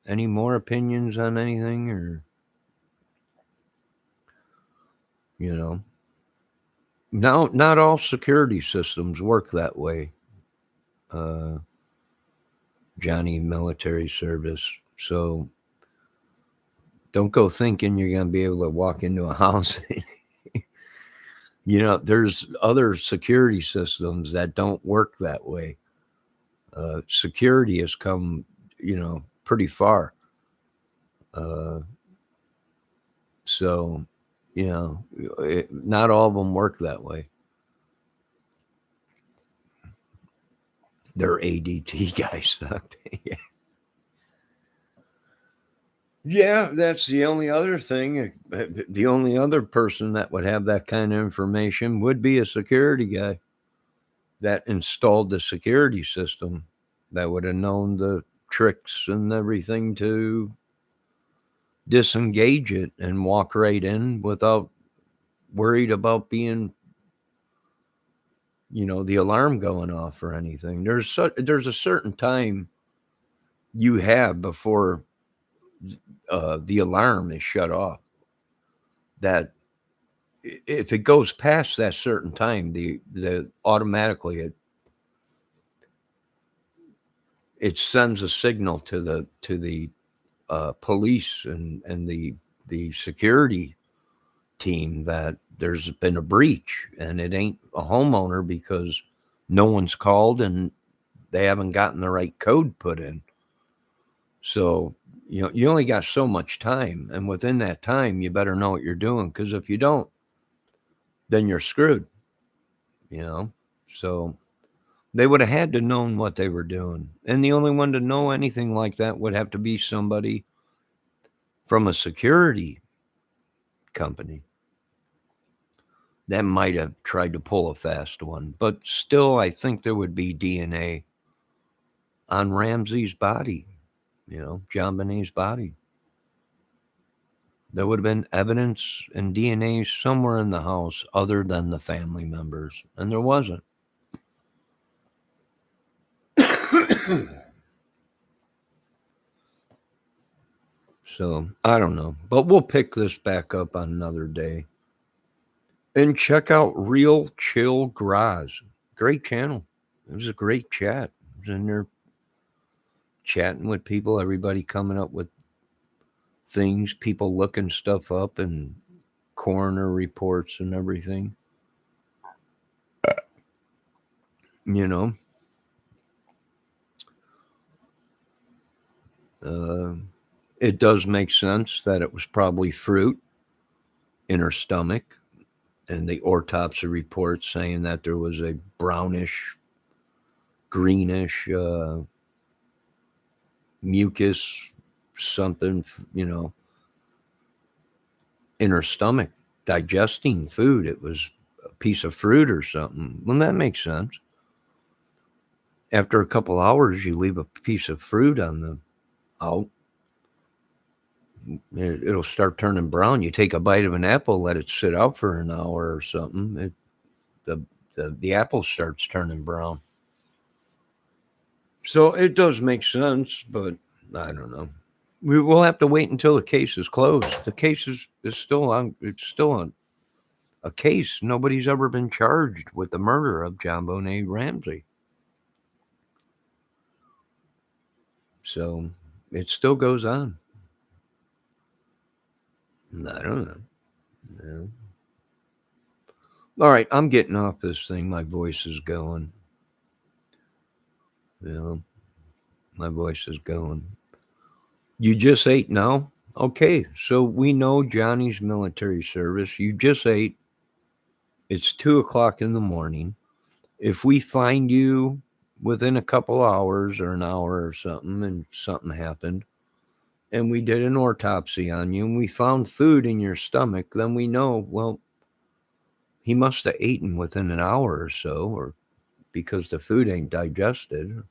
any more opinions on anything, or now not all security systems work that way. Johnny military service. So don't go thinking you're going to be able to walk into a house. There's other security systems that don't work that way. Security has come, pretty far. So, not all of them work that way. They're ADT guys. Yeah. Yeah, that's the only other thing. The only other person that would have that kind of information would be a security guy that installed the security system that would have known the tricks and everything to disengage it and walk right in without worried about being, the alarm going off or anything. There's a certain time you have before the alarm is shut off. That if it goes past that certain time, the automatically it sends a signal to the police and the security team that there's been a breach, and it ain't a homeowner because no one's called and they haven't gotten the right code put in. So, you only got so much time, and within that time, you better know what you're doing, because if you don't, then you're screwed, you know? So they would have had to known what they were doing. And the only one to know anything like that would have to be somebody from a security company that might have tried to pull a fast one. But still, I think there would be DNA on Ramsey's body, John Benet's body. There would have been evidence and DNA somewhere in the house other than the family members, and there wasn't. So I don't know, but we'll pick this back up on another day. And check out Real Chill Garage. Great channel. It was a great chat. I was in there chatting with people, everybody coming up with things, people looking stuff up and coroner reports and everything. You know, uh, it does make sense that it was probably fruit in her stomach, and the autopsy report saying that there was a brownish, greenish mucus, something, in her stomach digesting food. It was a piece of fruit or something. Well, that makes sense. After a couple hours, you leave a piece of fruit on the out. It'll start turning brown. You take a bite of an apple, let it sit out for an hour or something. The the apple starts turning brown. So it does make sense, but I don't know. We will have to wait until the case is closed. The case is still on. It's still on a case. Nobody's ever been charged with the murder of John Bonet Ramsey. So it still goes on. I don't know. No. All right, I'm getting off this thing. My voice is going. My voice is going. You just ate now? Okay, so we know Johnny's military service. You just ate. It's 2 o'clock in the morning. If we find you within a couple hours or an hour or something, and something happened, and we did an autopsy on you, and we found food in your stomach, then we know, well, he must have eaten within an hour or so, or because the food ain't digested.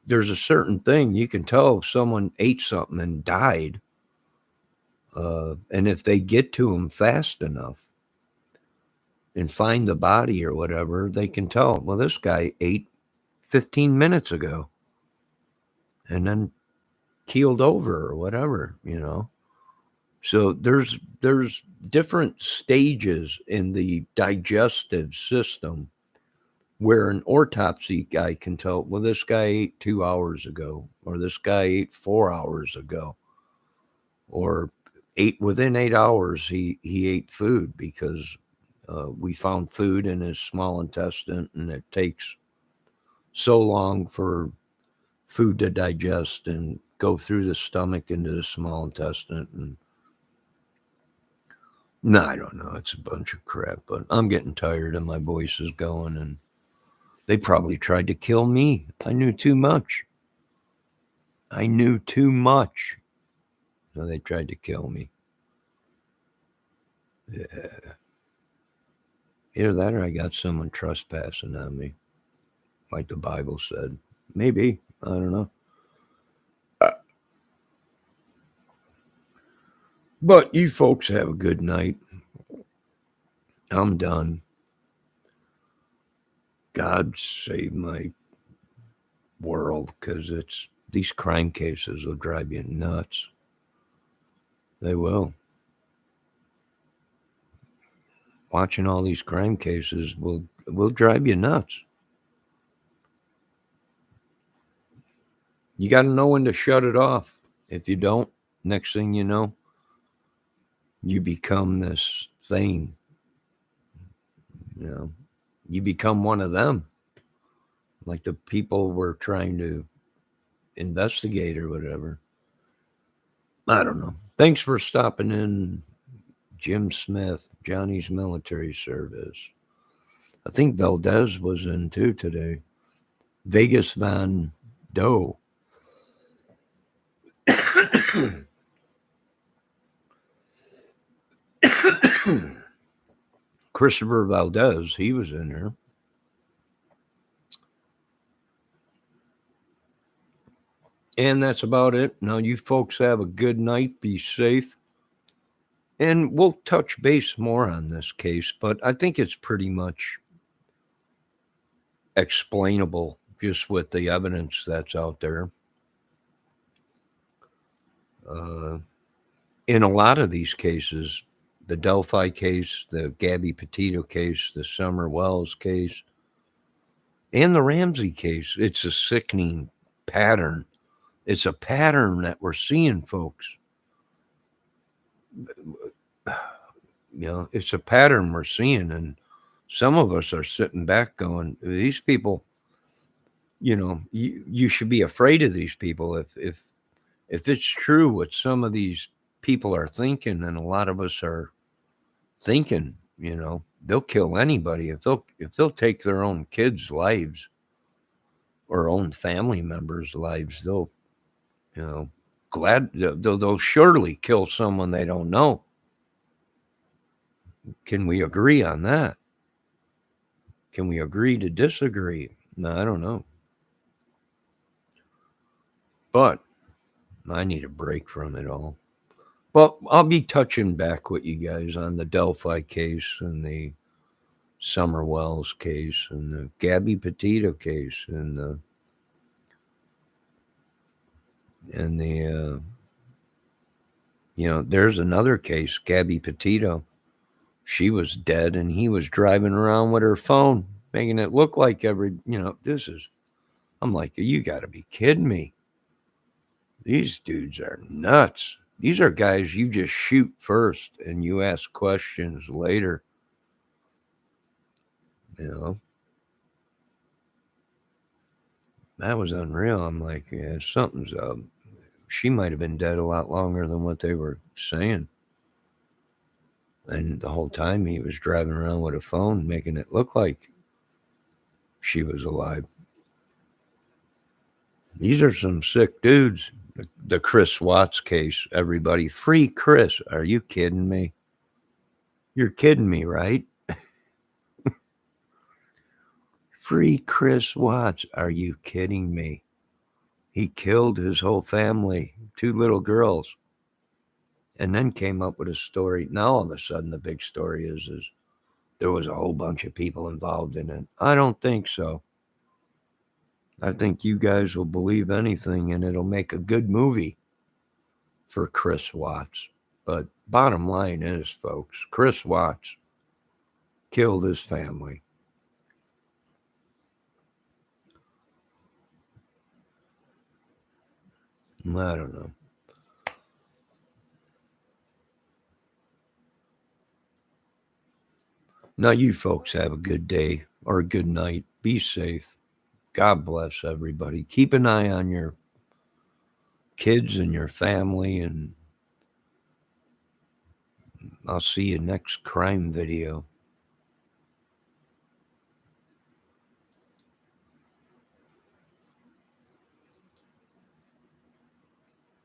There's a certain thing you can tell if someone ate something and died, and if they get to them fast enough and find the body or whatever, they can tell, well, this guy ate 15 minutes ago and then keeled over or whatever. So there's different stages in the digestive system where an autopsy guy can tell, well, this guy ate 2 hours ago, or this guy ate 4 hours ago, or within 8 hours he ate food, because we found food in his small intestine, and it takes so long for food to digest and go through the stomach into the small intestine. And no, I don't know. It's a bunch of crap, but I'm getting tired and my voice is going, and they probably tried to kill me. I knew too much. I knew too much. So they tried to kill me. Yeah. Either that or I got someone trespassing on me, like the Bible said. Maybe. I don't know. But you folks have a good night. I'm done. God save my world, because it's these crime cases will drive you nuts. They will. Watching all these crime cases will drive you nuts. You got to know when to shut it off. If you don't, next thing you know, you become this thing. You know, you become one of them, like the people we're trying to investigate or whatever. I don't know. Thanks for stopping in, Jim Smith, Johnny's military service. I think Valdez was in too today. Vegas Van Doe. Christopher Valdez, he was in there. And that's about it. Now, you folks have a good night. Be safe. And we'll touch base more on this case, but I think it's pretty much explainable just with the evidence that's out there. Uh, in a lot of these cases, the Delphi case, the Gabby Petito case, the Summer Wells case, and the Ramsey case, it's a sickening pattern. It's a pattern that we're seeing, folks. You know, it's a pattern we're seeing, and some of us are sitting back going, these people, you should be afraid of these people if it's true what some of these people are thinking, and a lot of us are thinking, they'll kill anybody if they'll take their own kids' lives or own family members' lives. They'll, you know, they'll surely kill someone they don't know. Can we agree on that? Can we agree to disagree? No, I don't know. But I need a break from it all. Well, I'll be touching back with you guys on the Delphi case and the Summer Wells case and the Gabby Petito case and the there's another case, Gabby Petito. She was dead and he was driving around with her phone, making it look like I'm like, you got to be kidding me. These dudes are nuts. These are guys you just shoot first and you ask questions later. That was unreal. I'm like, yeah, something's up. She might have been dead a lot longer than what they were saying. And the whole time he was driving around with a phone, making it look like she was alive. These are some sick dudes. The Chris Watts case, everybody. Free Chris. Are you kidding me? You're kidding me, right? Free Chris Watts. Are you kidding me? He killed his whole family, 2 little girls, and then came up with a story. Now all of a sudden the big story is there was a whole bunch of people involved in it. I don't think so. I think you guys will believe anything and it'll make a good movie for Chris Watts. But bottom line is, folks, Chris Watts killed his family. I don't know. Now, you folks have a good day or a good night. Be safe. God bless everybody. Keep an eye on your kids and your family, and I'll see you next crime video.